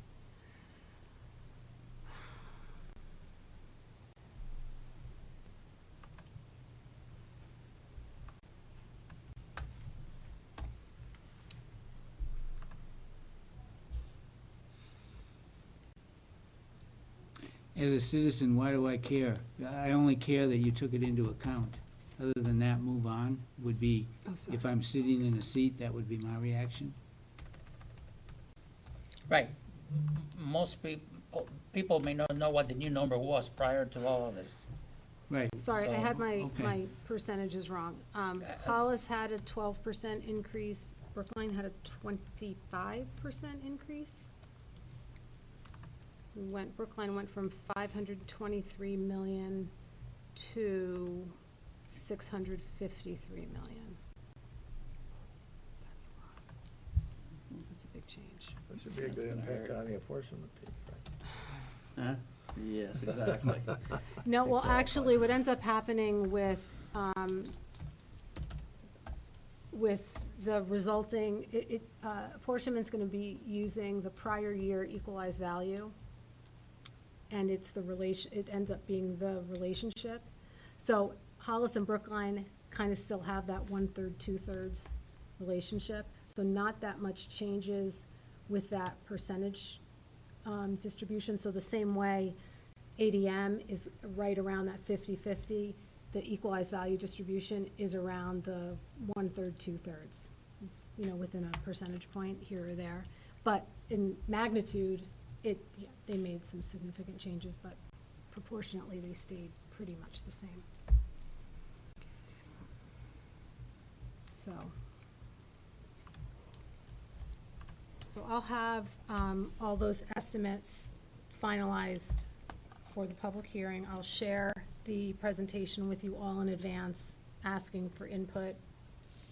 As a citizen, why do I care? I only care that you took it into account. Other than that, move on would be, Oh, sorry. if I'm sitting in a seat, that would be my reaction. Right. Most people may not know what the new number was prior to all of this. Right. Sorry, I had my, Okay. my percentages wrong. That's- Hollis had a 12% increase, Brookline had a 25% increase. Brookline went from 523 million to 653 million. That's a lot. That's a big change. That should be a good impact on the apportionment piece, right? Huh? Yes, exactly. No, well, Qualify. actually, what ends up happening with the resulting, apportionment's gonna be using the prior year equalized value, and it's the it ends up being the relationship. So Hollis and Brookline kind of still have that 1/3, 2/3 relationship, so not that much changes with that percentage distribution. So the same way ADM is right around that 50-50, the equalized value distribution is around the 1/3, 2/3. It's, within a percentage point here or there. But in magnitude, they made some significant changes, but proportionately, they stayed pretty much the same. So I'll have all those estimates finalized for the public hearing. I'll share the presentation with you all in advance, asking for input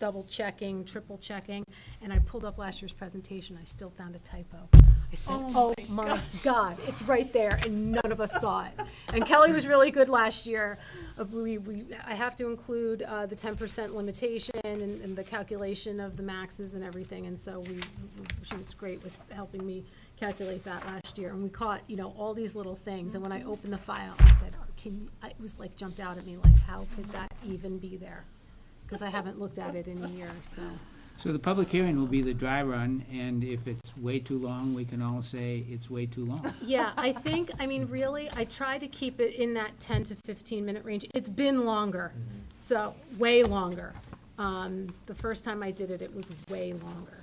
double checking, triple checking, and I pulled up last year's presentation, I still found a typo. I said, Oh oh my my gosh." God, it's right there, and none of us saw it. And Kelly was really good last year. I have to include the 10% limitation and the calculation of the maxes and everything, and so she was great with helping me calculate that last year. And we caught, all these little things, and when I opened the file, I said, it was like jumped out at me, like, how could that even be there? Because I haven't looked at it in a year, so. So the public hearing will be the dry run, and if it's way too long, we can all say it's way too long. Yeah, really, I try to keep it in that 10 to 15-minute range. It's been longer, so, way longer. The first time I did it, it was way longer.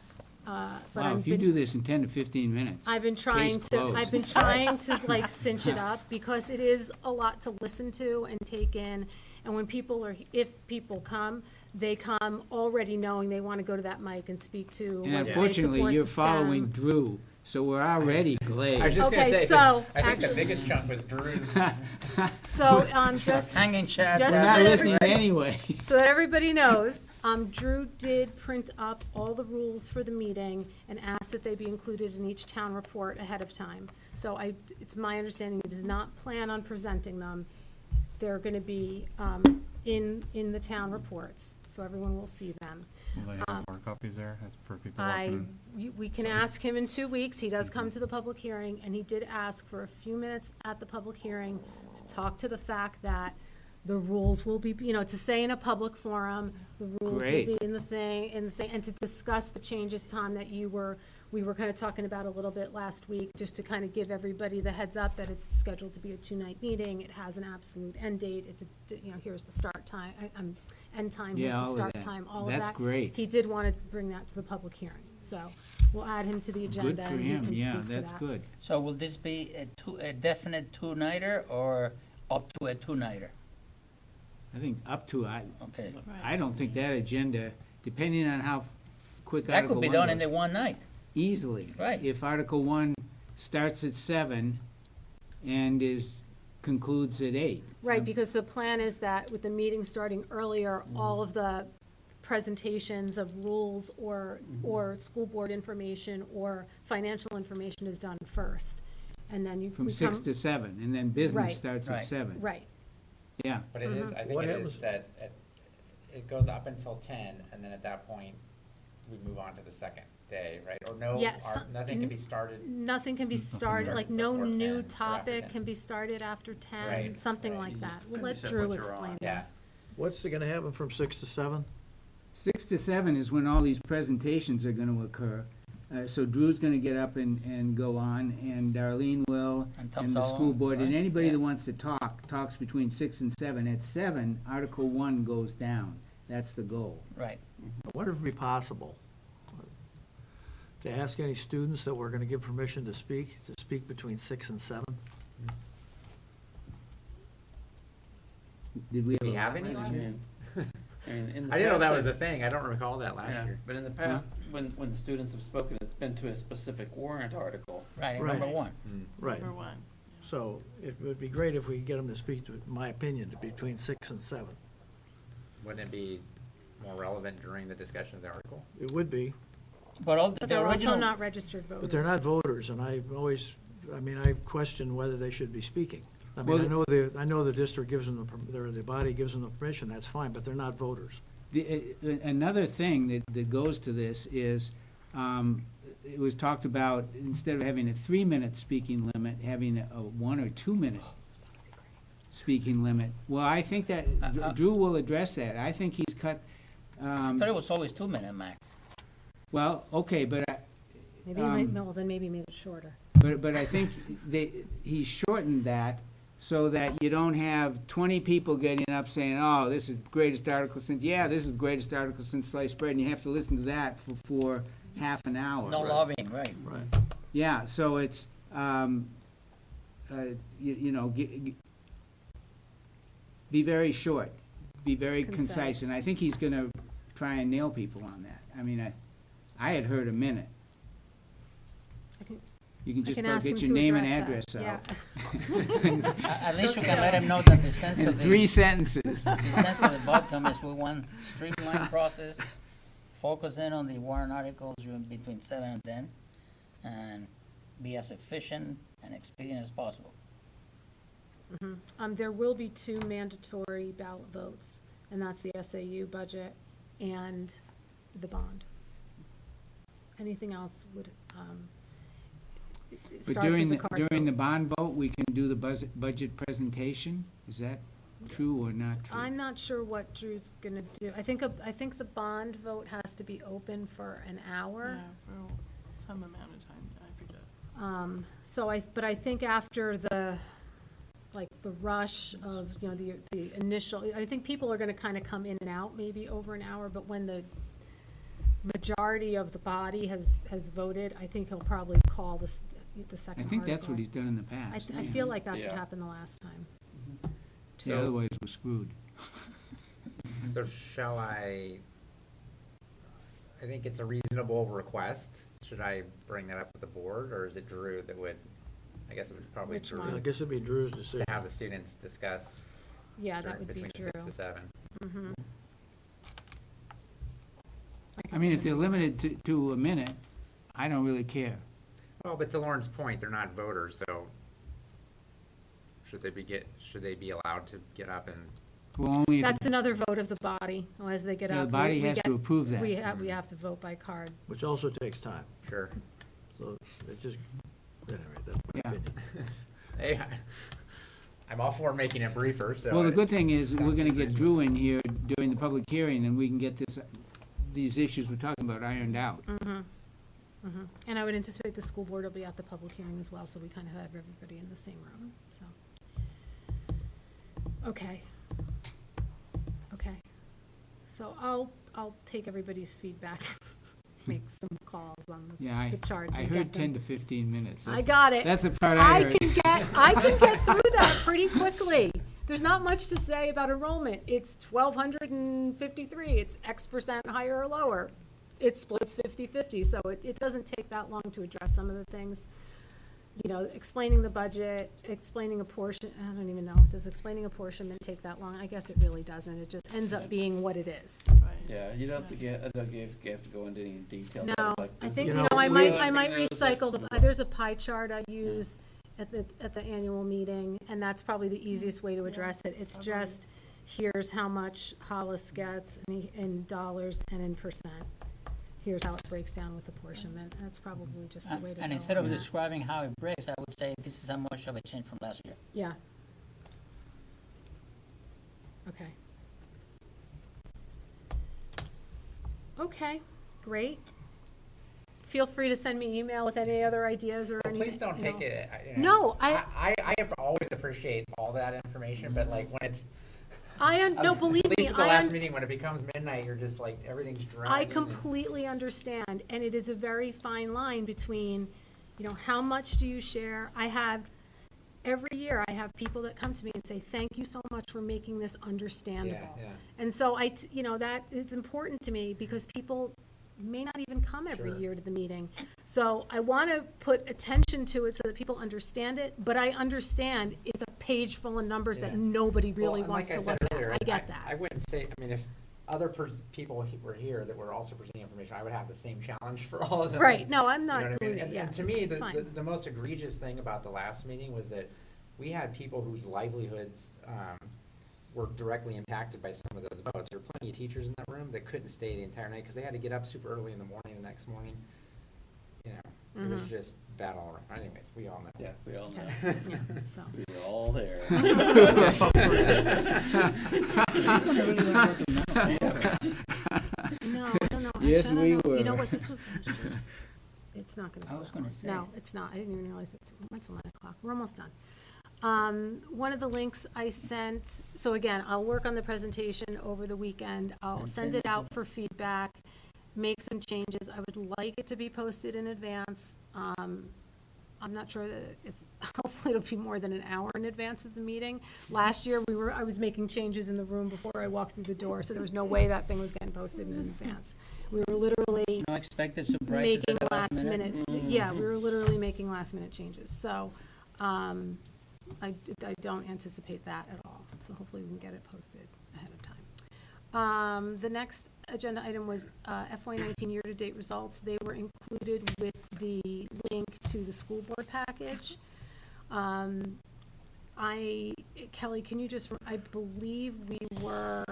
But Wow, I've if you been- do this in 10 to 15 minutes, I've been trying case to, closed. I've been trying to like cinch it up, because it is a lot to listen to and take in. And when if people come, they come already knowing they want to go to that mic and speak to And whether they unfortunately, support you're the following STEM. Drew, so we're already I was glazed. just gonna Okay, say, so, I think the actually- biggest chunk was Drew's. So, just, Hanging chad. Just We're so not that listening everybody- anyway. so that everybody knows, Drew did print up all the rules for the meeting and asked that they be included in each town report ahead of time. So it's my understanding he does not plan on presenting them. They're gonna be, in the town reports, so everyone will see them. Will they have hard copies there for people walking in? We can ask him in 2 weeks. He does come to the public hearing, and he did ask for a few minutes at the public hearing to talk to the fact that the rules will be, to say in a public forum, the rules will Great. be in the thing, and to discuss the changes, Tom, that we were kind of talking about a little bit last week, just to kind of give everybody the heads up that it's scheduled to be a 2-night meeting. It has an absolute end date. It's here's the start time, end time, here's Yeah, the all of start that. time, all of that. That's great. He did want to bring that to the public hearing, so we'll add him to the Good agenda for and he him, can yeah, speak to that. that's good. So will this be a definite two-nighter or up to a two-nighter? I think up to, I Okay. don't think that agenda, depending on how quick That Article could be 1 done in goes, the one night. easily. Right. If Article 1 starts at 7 and concludes at 8. Right, because the plan is that with the meeting starting earlier, all of the presentations of rules or school board information or financial information is done first. And then From we 6 come- to 7, and then business Right. starts at Right. 7. Right, Yeah. But it is, I think What it happens- is that it goes up until 10, and then at that point, we move on to the second day, right? Or no, Yes, nothing can be started. nothing can be Nothing started, there. like no Before 10 or new after topic 10. can be started after 10, Right, something right. like You that. just We'll let finish up Drew what you're explain on. that. Yeah, What's gonna happen from 6 to 7? 6 to 7 is when all these presentations are gonna occur. So Drew's gonna get up and go on, and Darlene will, And Tom and the school Sullivan, board, and right? anybody Yeah. that wants to talks between 6 and 7. At 7, Article 1 goes down. That's the goal. Right. I wonder if it'd be possible to ask any students that we're gonna give permission to speak between 6 and 7? Did we we have have any last year? In the I didn't know that past, was a thing, I don't recall that last Yeah, year. but in the past, when students have spoken, it's been to a specific warrant article. Right, Right. number one. Right. Number one. So it would be great if we could get them to speak, to, in my opinion, to between 6 and 7. Wouldn't it be more relevant during the discussion of the article? It would be, But all But the they're also original, not registered voters. but they're not voters, and I question whether they should be speaking. I mean, Well, I know the district gives them, the body gives them the permission, that's fine, but they're not voters. Another thing that goes to this is, it was talked about, instead of having a 3-minute speaking limit, having a 1 or 2 minute speaking limit. Well, I think that Drew will address that. I think he's cut, I thought it was always 2-minute max. well, okay, but Maybe, well, then maybe made it shorter. But I think he shortened that so that you don't have 20 people getting up saying, oh, this is the greatest article since, this is the greatest article since sliced bread, and you have to listen to that for half an hour. No lobbying, right. Right. Yeah, so it's, be very short, be very concise, Concise. and I think he's gonna try and nail people on that. I mean, I had heard a minute. I can- You can I just can about ask him get to your name and address address that. out. Yeah. At least you can let him know that the sense In of 3 the, sentences. the sense of the bottom is we want streamlined process, focus in on the warrant articles between 7 and 10, and be as efficient and expedient as possible. There will be 2 mandatory ballot votes, and that's the SAU budget and the bond. Anything else would, it But starts during as a the, card during the vote. bond vote, we can do the budget presentation? Is that true or not true? I'm not sure what Drew's gonna do. I think the bond vote has to be open for an hour. Yeah, for some amount of time, I forget. So but I think after the rush of, the initial, I think people are gonna kind of come in and out maybe over an hour, but when the majority of the body has voted, I think he'll probably call the second I article. think that's what he's done in the past. I yeah. feel like that's what Yeah. happened the last time. See, otherwise we're screwed. So shall I think it's a reasonable request. Should I bring that up with the board, or is it Drew that would, I guess it would probably Which Drew one? I guess it'd be Drew's to decision. have the students discuss Yeah, that would be between Drew. 6 to 7. Mhm. I mean, if they're limited to a minute, I don't really care. Well, but to Lauren's point, they're not voters, so should they be allowed to get up and, Well, only if That's another vote of the body, as they get the up. body we has get- to approve that. We have to vote by card. Which also takes time, sure. so it just, anyway, that's my Yeah. opinion. Hey, I'm all for making it briefer, so. Well, the good thing is, we're sounds gonna good. get Drew in here during the public hearing, and we can get these issues we're talking about ironed out. And I would anticipate the school board will be at the public hearing as well, so we kind of have everybody in the same room, so. Okay. So I'll take everybody's feedback, make some calls on Yeah, the charts. I and heard get them. 10 to 15 minutes. I got it. That's the part I I heard. can get through that pretty quickly. There's not much to say about enrollment. It's 1,253. It's X% higher or lower. It splits 50-50, so it doesn't take that long to address some of the things. Explaining the budget, explaining a portion, I don't even know, does explaining apportionment take that long? I guess it really doesn't. It just ends up being what it is. Right. Yeah, you don't have to have to go into any detail. No, like I this think, is- I we- might recycle there's a pie chart I use at the annual meeting, and that's probably the easiest way to address it. It's just, here's how much Hollis gets in dollars and in percent. Here's how it breaks down with apportionment. That's probably just the way to go. And instead of on that. describing how it breaks, I would say this is how much of a change from last year. Yeah. Okay. Okay, great. Feel free to send me email with any other ideas or Well, anything. please don't you take know. it. No, I always appreciate all that information, but like when it's, No, believe at me, least at the last meeting, when it becomes midnight, you're just like, everything's dragging. I and- completely understand, and it is a very fine line between, how much do you share? Every year, I have people that come to me and say, thank you so much for making this understandable. Yeah. And so that is important to me because people may not even come every Sure. year to the meeting. So I want to put attention to it so that people understand it, but I understand it's a page full of numbers that Yeah. nobody really Well, and wants like to I said look earlier, at. I get that. I wouldn't say, if other people were here that were also presenting information, I would have the same challenge for all of them. Right, no, I'm You know not what I mean? including, yeah, And to me, it's fine. the most egregious thing about the last meeting was that we had people whose livelihoods were directly impacted by some of those votes. There were plenty of teachers in that room that couldn't stay the entire night because they had to get up super early in the morning the next morning. It was Mhm. just bad all around. Anyways, we all know. Yeah, we all know. Okay, yeah, so. We were all there. No, I don't know. Yes, Actually, I we don't know. You know were. what, this was last year's. It's not gonna be. I was that gonna long. say. No, it's not. I didn't even realize it went till 9 o'clock. We're almost done. One of the links I sent, so again, I'll work on the presentation over the weekend. I'll And send send it it out for feedback, make some changes. I would like it to be posted in advance. I'm not sure that if, hopefully it'll be more than an hour in advance of the meeting. Last year, I was making changes in the room before I walked through the door, so there was no way that thing was getting posted in advance. We were literally No expected surprises making at the last minute? yeah, we were literally making last minute changes, so, I don't anticipate that at all, so hopefully we can get it posted ahead of time. The next agenda item was FY19 year-to-date results. They were included with the link to the school board package. Kelly, can you just, I believe we were,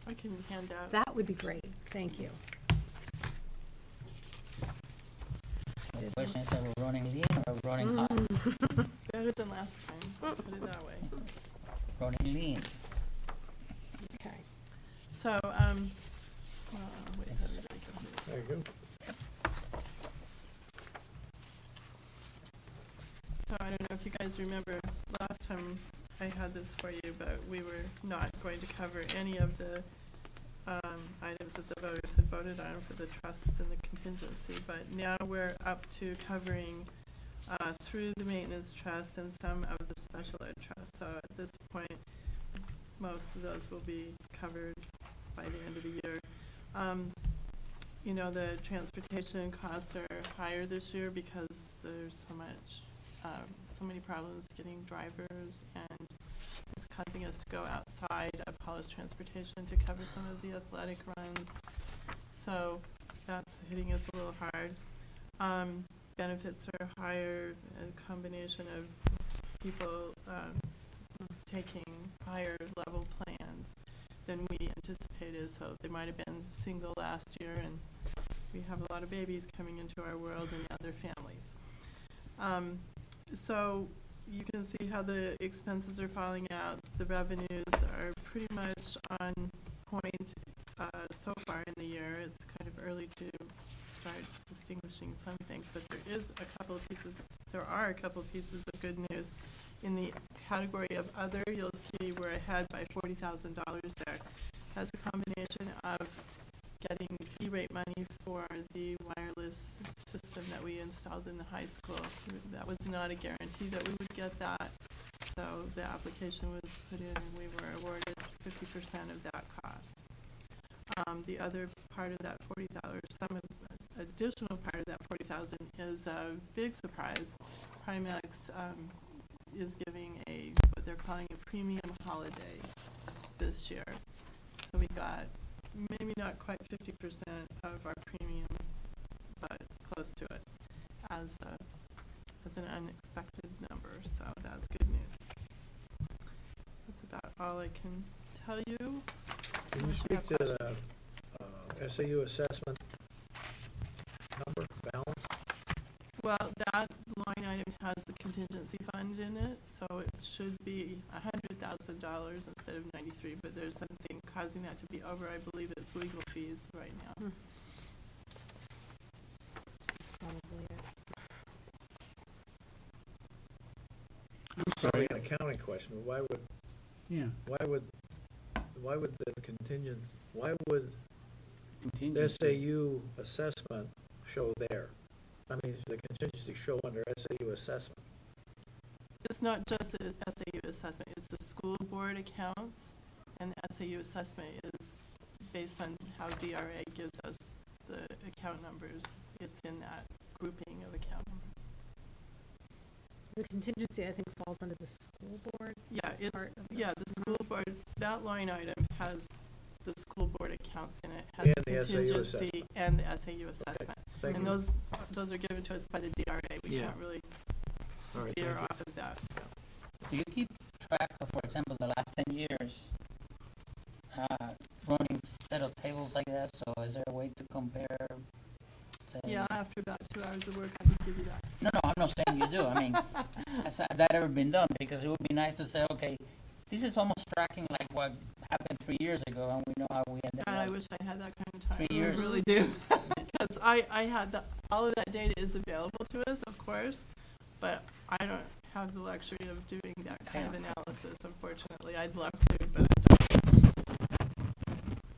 I can hand out. that would be great, thank you. The question is, are we running lean or running hot? Better than last time, put it that way. Running lean. Okay. So, wait, everybody can see it. There you go. So I don't know if you guys remember, last time I had this for you, but we were not going to cover any of the items that the voters had voted on for the trusts and the contingency, but now we're up to covering through the maintenance trust and some of the special ed trusts. So at this point, most of those will be covered by the end of the year. You know, the transportation costs are higher this year because there's so many problems getting drivers, and it's causing us to go outside of Paula's transportation to cover some of the athletic runs. So that's hitting us a little hard. Benefits are higher, a combination of people taking higher level plans than we anticipated. So they might have been single last year, and we have a lot of babies coming into our world and other families. So you can see how the expenses are falling out. The revenues are pretty much on point so far in the year. It's kind of early to start distinguishing some things, but there are a couple of pieces of good news. In the category of other, you'll see we're ahead by $40,000 there. That's a combination of getting E-rate money for the wireless system that we installed in the high school. That was not a guarantee that we would get that, so the application was put in and we were awarded 50% of that cost. The other part of that $40,000, additional part of that $40,000 is a big surprise. Primex is giving what they're calling a premium holiday this year. So we got maybe not quite 50% of our premium, but close to it as an unexpected number. So that's good news. That's about all I can tell you. Can you Unless speak have to questions. the SAU assessment number, balance? Well, that line item has the contingency fund in it, so it should be $100,000 instead of 93, but there's something causing that to be over. I believe it's legal fees right now. That's probably it. Sorry, an accounting question, but why would Yeah. the contingent, why would the Contingency. SAU assessment show there? I mean, the contingency show under SAU assessment. It's not just the SAU assessment, it's the school board accounts, and the SAU assessment is based on how DRA gives us the account numbers. It's in that grouping of account numbers. The contingency, I think, falls under the school board. Yeah, Part of the school board, that line item has the school board accounts in it, has And the the SAU contingency assessment. and the SAU assessment. Thank And you. those are given to us by the DRA. We Yeah. can't really All right, veer thank you. off of that. Do you keep track of, for example, the last 10 years, running set of tables like that? So is there a way to compare, say? Yeah, after about 2 hours of work, I can give you that. No, I'm not saying you do. I mean, has that ever been done? Because it would be nice to say, okay, this is almost tracking like what happened 3 years ago, and we know how we ended God, I up. wish I had that kind of time. 3 I years. really do. Because I had all of that data is available to us, of course, but I don't have the luxury of doing that kind of analysis, unfortunately. I'd love to, but I don't.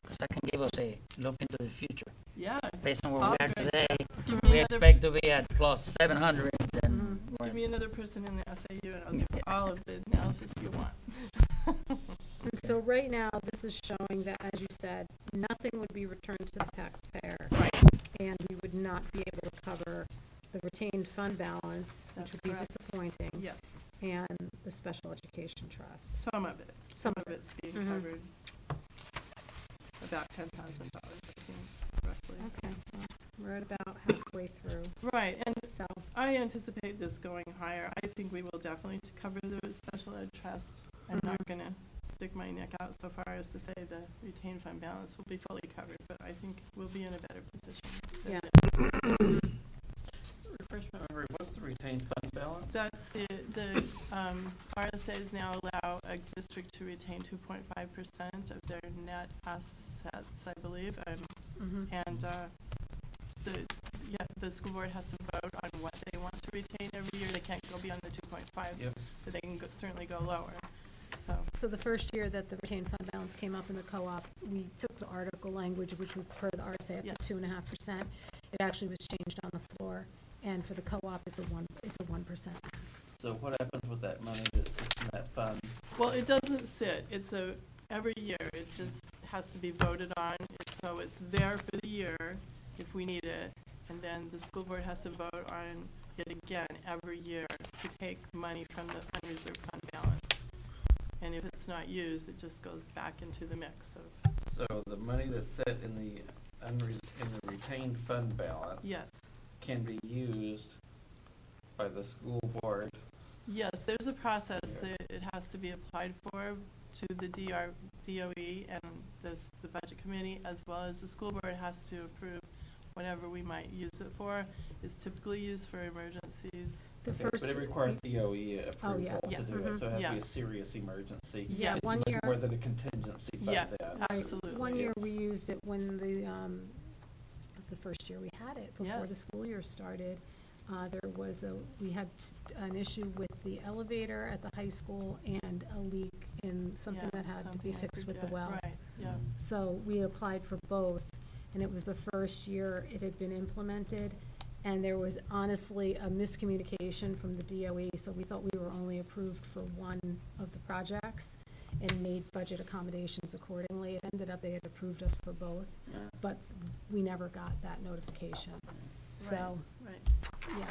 Because that can give us a look into the future. Yeah. Based on where All we are good. today, Give me we another- expect to be at plus 700, then we're- Give me another person in the SAU and I'll do all of the analysis you want. And so right now, this is showing that, as you said, nothing would be returned to the taxpayer. Right. And we would not be able to cover the retained fund balance, which That's would be correct. disappointing, Yes, and the special education trust. some of it. Some Some of of it's being Mhm. covered. About $10,000, I think. we're at about halfway through, Right, and so. I anticipate this going higher. I think we will definitely cover the special ed trust. I'm not gonna stick my neck out so far as to say the retained fund balance will be fully covered, but I think we'll be in a better position than Yeah. this. Refresh my memory, what's the retained fund balance? That's the RSAs now allow a district to retain 2.5% of their net assets, I believe. Mhm. And the school board has to vote on what they want to retain every year. They can't go beyond the 2.5, Yep. but they can certainly go lower. So, So the first year that the retained fund balance came up in the co-op, we took the article language, which would per the RSA up Yes. to 2.5%. It actually was changed on the floor, and for the co-op, it's a 1% max. So what happens with that money that sits in that fund? well, it doesn't sit. It's every year. It just has to be voted on. So it's there for the year if we need it. And then the school board has to vote on it again every year to take money from the unreserved fund balance. And if it's not used, it just goes back into the mix of, So the money that's set in the retained fund balance yes. can be used by the school board. Yes, there's a process Yeah. that it has to be applied for to the DOE and the budget committee, as well as the school board has to approve whatever we might use it for. It's typically used for emergencies. The Okay, first. But it requires DOE Oh, approval yeah. to Yes. do it, so it has to be Yeah. a serious emergency. Yeah, Yes. one It's like year. more than a contingency fund. Yes, then. absolutely. One year Yes. we used it when it was the first year we had it, before Yes. the school year started. We had an issue with the elevator at the high school and a leak in something Yeah, that had to be something I fixed with the forget. well. Right, yeah. So we applied for both, and it was the first year it had been implemented. And there was honestly a miscommunication from the DOE, so we thought we were only approved for one of the projects and made budget accommodations accordingly. It ended up they had approved us for both, Yeah. but we never got that notification. So, Right. yeah,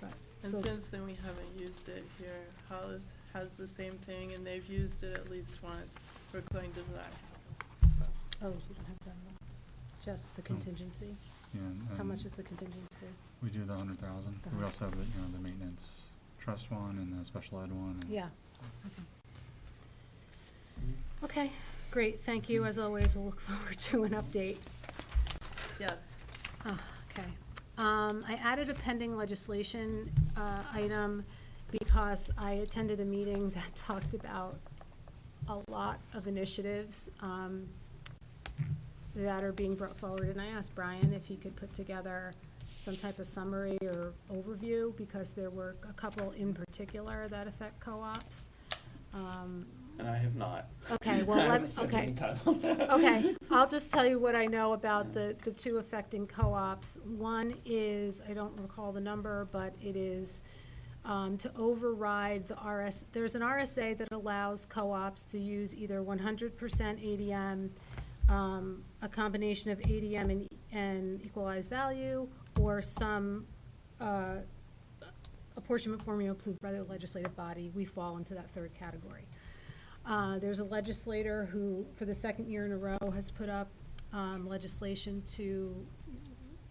but, And so, since then, we haven't used it here. Hollis has the same thing, and they've used it at least once. Brookline does not have, so. oh, you don't have that one. Just the contingency? Yeah, How and much is the contingency? we do the 100,000. The We also have the maintenance trust one and the special ed one. and- Yeah, okay. Okay, great, thank you, as always, we'll look forward to an update. Yes. Okay. I added a pending legislation item because I attended a meeting that talked about a lot of initiatives that are being brought forward, and I asked Brian if he could put together some type of summary or overview, because there were a couple in particular that affect co-ops. And I have not. Okay, well, I haven't spent okay. any time on that. Okay, I'll just tell you what I know about the two affecting co-ops. One is, I don't recall the number, but it is to override the there's an RSA that allows co-ops to use either 100% ADM, a combination of ADM and equalized value, or some apportionment formula approved by the legislative body. We fall into that third category. There's a legislator who, for the second year in a row, has put up legislation to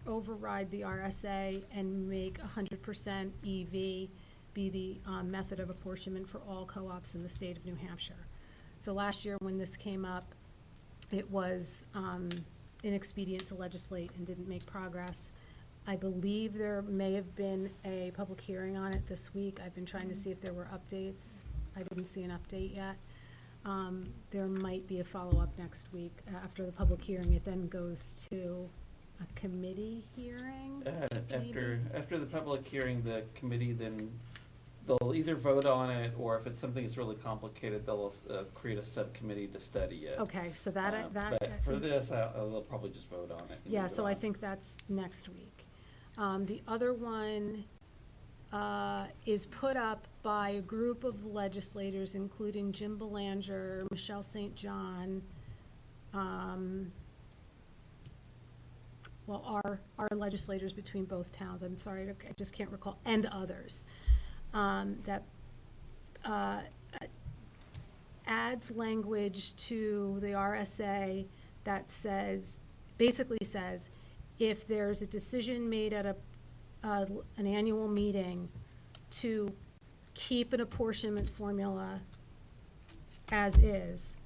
override the RSA and make 100% EV be the method of apportionment for all co-ops in the state of New Hampshire. So last year, when this came up, it was inexpedient to legislate and didn't make progress. I believe there may have been a public hearing on it this week. I've been trying to see if there were updates. I didn't see an update yet. There might be a follow-up next week. After the public hearing, it then goes to a committee hearing? After the public hearing, the committee then, they'll either vote on it, or if it's something that's really complicated, they'll create a subcommittee to study it. Okay, so that. But for this, they'll probably just vote on it. and Yeah, move it so I on. think that's next week. The other one is put up by a group of legislators, including Jim Belanger, Michelle St. John, our legislators between both towns, I'm sorry, I just can't recall, and others, that adds language to the RSA that basically says, if there's a decision made at an annual meeting to keep an apportionment formula as is,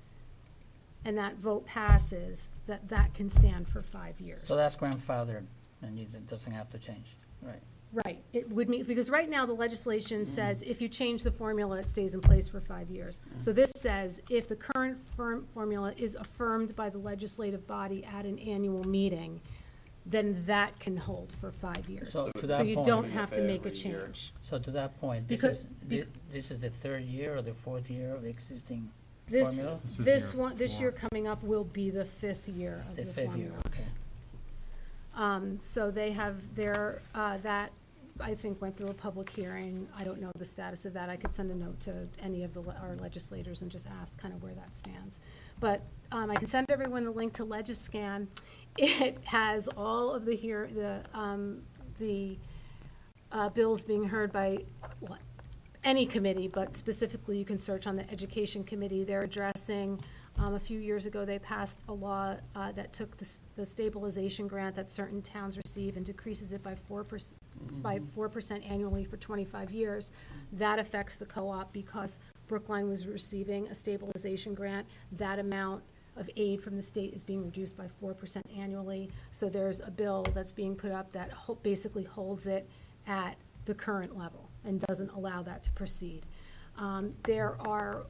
and that vote passes, that can stand for 5 years. So that's grandfathered, and it doesn't have to change, right? Right, it would mean, because right now the legislation says if you change the formula, it stays in place for 5 years. So this says if the current formula is affirmed by the legislative body at an annual meeting, then that can hold for 5 years. So to So that you point- don't have to make a Every year. change. So to that point, Because- this is the third year or the fourth year of the existing This, formula? this year coming up will be the 5th year of The the fifth year, formula. okay. So they have their, that, I think, went through a public hearing. I don't know the status of that. I could send a note to any of our legislators and just ask kind of where that stands. But I can send everyone the link to Legiscan. It has all of the bills being heard by any committee, but specifically you can search on the Education Committee. They're addressing, a few years ago, they passed a law that took the stabilization grant that certain towns receive and decreases it by 4% annually for 25 years. That affects the co-op because Brookline was receiving a stabilization grant. That amount of aid from the state is being reduced by 4% annually. So there's a bill that's being put up that basically holds it at the current level and doesn't allow that to proceed. There are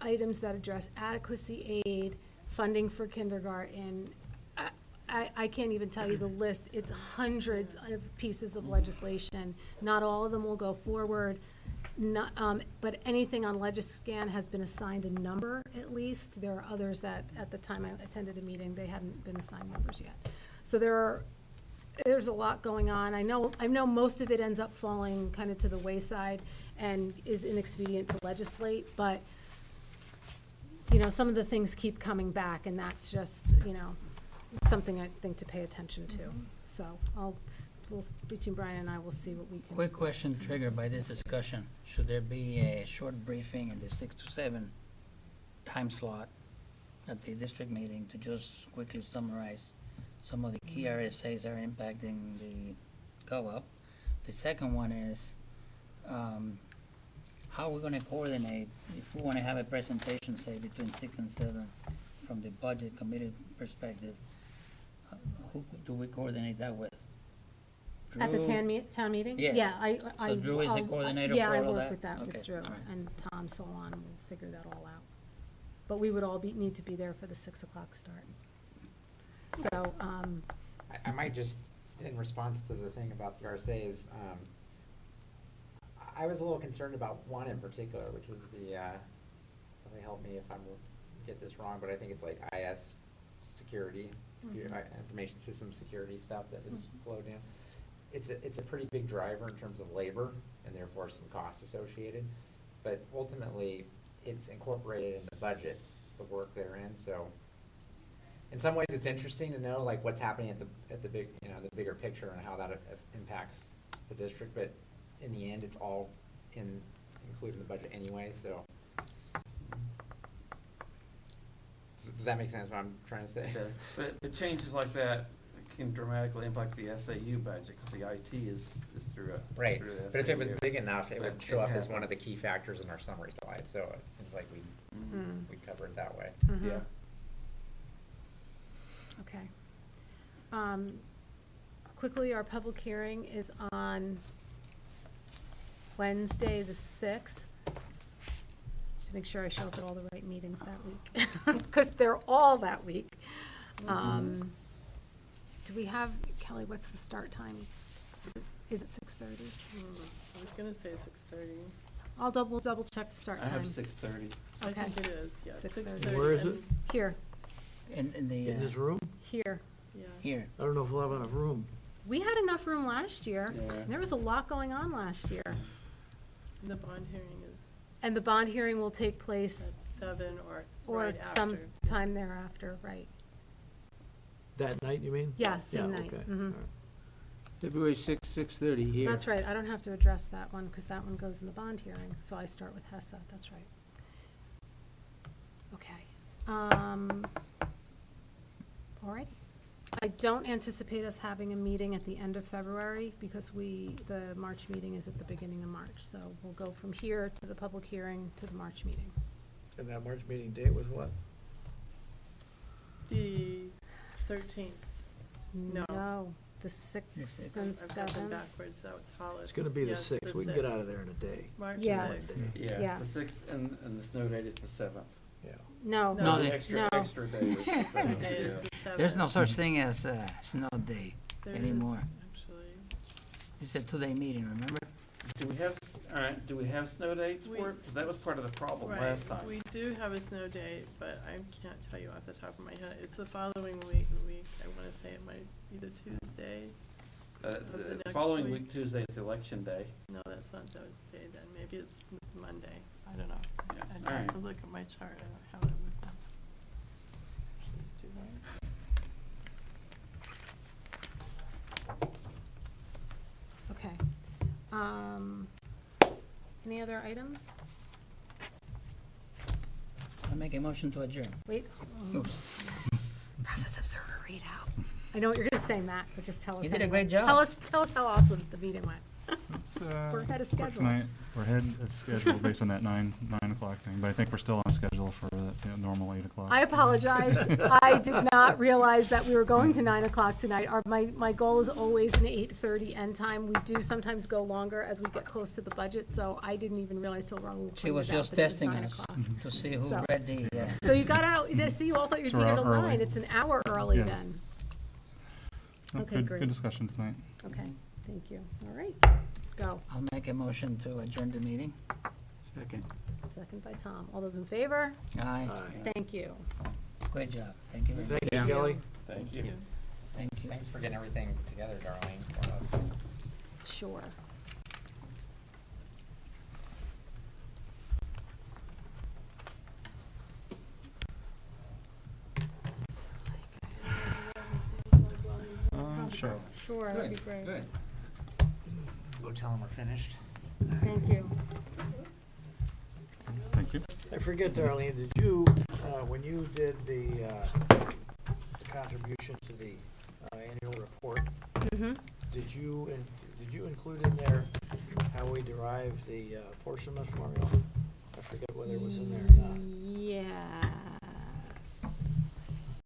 items that address adequacy aid, funding for kindergarten. I can't even tell you the list. It's hundreds of pieces of legislation. Not all of them will go forward. Not, but anything on Legiscan has been assigned a number at least. There are others that, at the time I attended a meeting, they hadn't been assigned numbers yet. So there's a lot going on. I know most of it ends up falling kind of to the wayside and is inexpedient to legislate, but, some of the things keep coming back, and that's just, something I think to pay attention to. So between Brian and I, we'll see what we can. Quick question triggered by this discussion. Should there be a short briefing in the 6 to 7 time slot at the district meeting to just quickly summarize some of the key RSAs that are impacting the co-op? The second one is, how are we gonna coordinate, if we wanna have a presentation, say, between 6 and 7, from the budget committee perspective, who do we coordinate that with? At the Drew? town meeting? Yes. Yeah, So Drew is the coordinator yeah, for I all of work that? with that, with Okay, Drew all right. and Tom Solon, we'll figure that all out. But we would all need to be there for the 6 o'clock start. So, I might just, in response to the thing about the RSA's, I was a little concerned about one in particular, which was the, somebody help me if I'm, get this wrong, but I think it's like IS security, computer, information system security stuff that was flowed in. It's a pretty big driver in terms of labor and therefore some costs associated, but ultimately, it's incorporated in the budget, the work therein, so in some ways, it's interesting to know like what's happening at the big, the bigger picture and how that impacts the district, but in the end, it's all included in the budget anyway, so. Does that make sense what I'm trying to say? It does. But changes like that can dramatically impact the SAU budget, because the IT is through a. Right, through the but if it was SAU. big enough, it would But show it up as one of the happens. key factors in our summary slide, so it seems like we cover it that way. Yeah. okay. Quickly, our public hearing is on Wednesday, the 6th. To make sure I show up at all the right meetings that week, because they're all that week. Do we have, Kelly, what's the start time? Is it 6:30? I was gonna say 6:30. I'll double check the start I time. have 6:30. I Okay. think it is, yeah, 6:30. 6:30. Where is and- it? Here, In the, In this room? here. Yeah. here, I don't know if we'll have enough room. We had enough room last year. Yeah. There was a lot going on last year. The bond hearing is And the bond hearing will take place at 7 or or right after. some time thereafter, right? That night, you mean? Yeah, same night. Okay. Mhm. All right. February 6:30 here. That's right, I don't have to address that one, because that one goes in the bond hearing, so I start with HESA, that's right. Okay. All righty. I don't anticipate us having a meeting at the end of February because the March meeting is at the beginning of March. So we'll go from here to the public hearing to the March meeting. And that March meeting date was what? The 13th. No. No, the 6th and I'm jumping 7th. backwards, so it's Hollis. It's gonna be the Yes, 6th. We can get out of 6th. there in a day. March Yeah. 6th. Yeah. Yeah. The sixth and the snow date is the seventh. Yeah. No, No, The they- extra day is the Today seventh, is yeah. the 7th. There's no such thing as snow day There is, anymore. actually. It's a 2-day meeting, remember? Do we have, all right, do we have snow dates We- for it? Because that was part of the problem Right, last time. we do have a snow date, but I can't tell you off the top of my head. It's the following week, I wanna say it might be the Tuesday. The the next following week. week, Tuesday is election day. No, that's not the day then, maybe it's Monday, I don't know. Yeah, I'd all have right. to look at my chart, I don't have it with me. Do I? okay. Any other items? I make a motion to adjourn. Wait. Oops. Process observer readout. I know what you're gonna say, Matt, but just tell us. You did a anyway. great job. Tell us how awesome the meeting went. It's, We're ahead of for schedule. tonight, we're ahead of schedule based on that 9 o'clock thing, but I think we're still on schedule for the normal 8 o'clock. I apologize. I did not realize that we were going to 9 o'clock tonight. My goal is always an 8:30 end time. We do sometimes go longer as we get close to the budget, so I didn't even realize till wrong. She was just testing us to see who So- read the, So you got out, I see you all thought you So were we're meeting out till early. 9. It's an hour early Yes. then. Oh, Okay, good- great. Good discussion tonight. Okay, thank you. All right, go. I'll make a motion to adjourn the meeting. Second. Second by Tom. All those in favor? Aye. Thank you. Great job. Thank you very much. Thank you, Kelly. Thank you. Thank you. Thanks for getting everything together, Darlene, for us. Sure. Sure. Sure, that'd be great. Good. Go tell them we're finished. Thank you. Thank you. I forget, Darlene, did you, when you did the contribution to the annual report, Mm-hmm. did you include in there how we derived the apportionment formula? I forget whether it was in there or not. Yeah.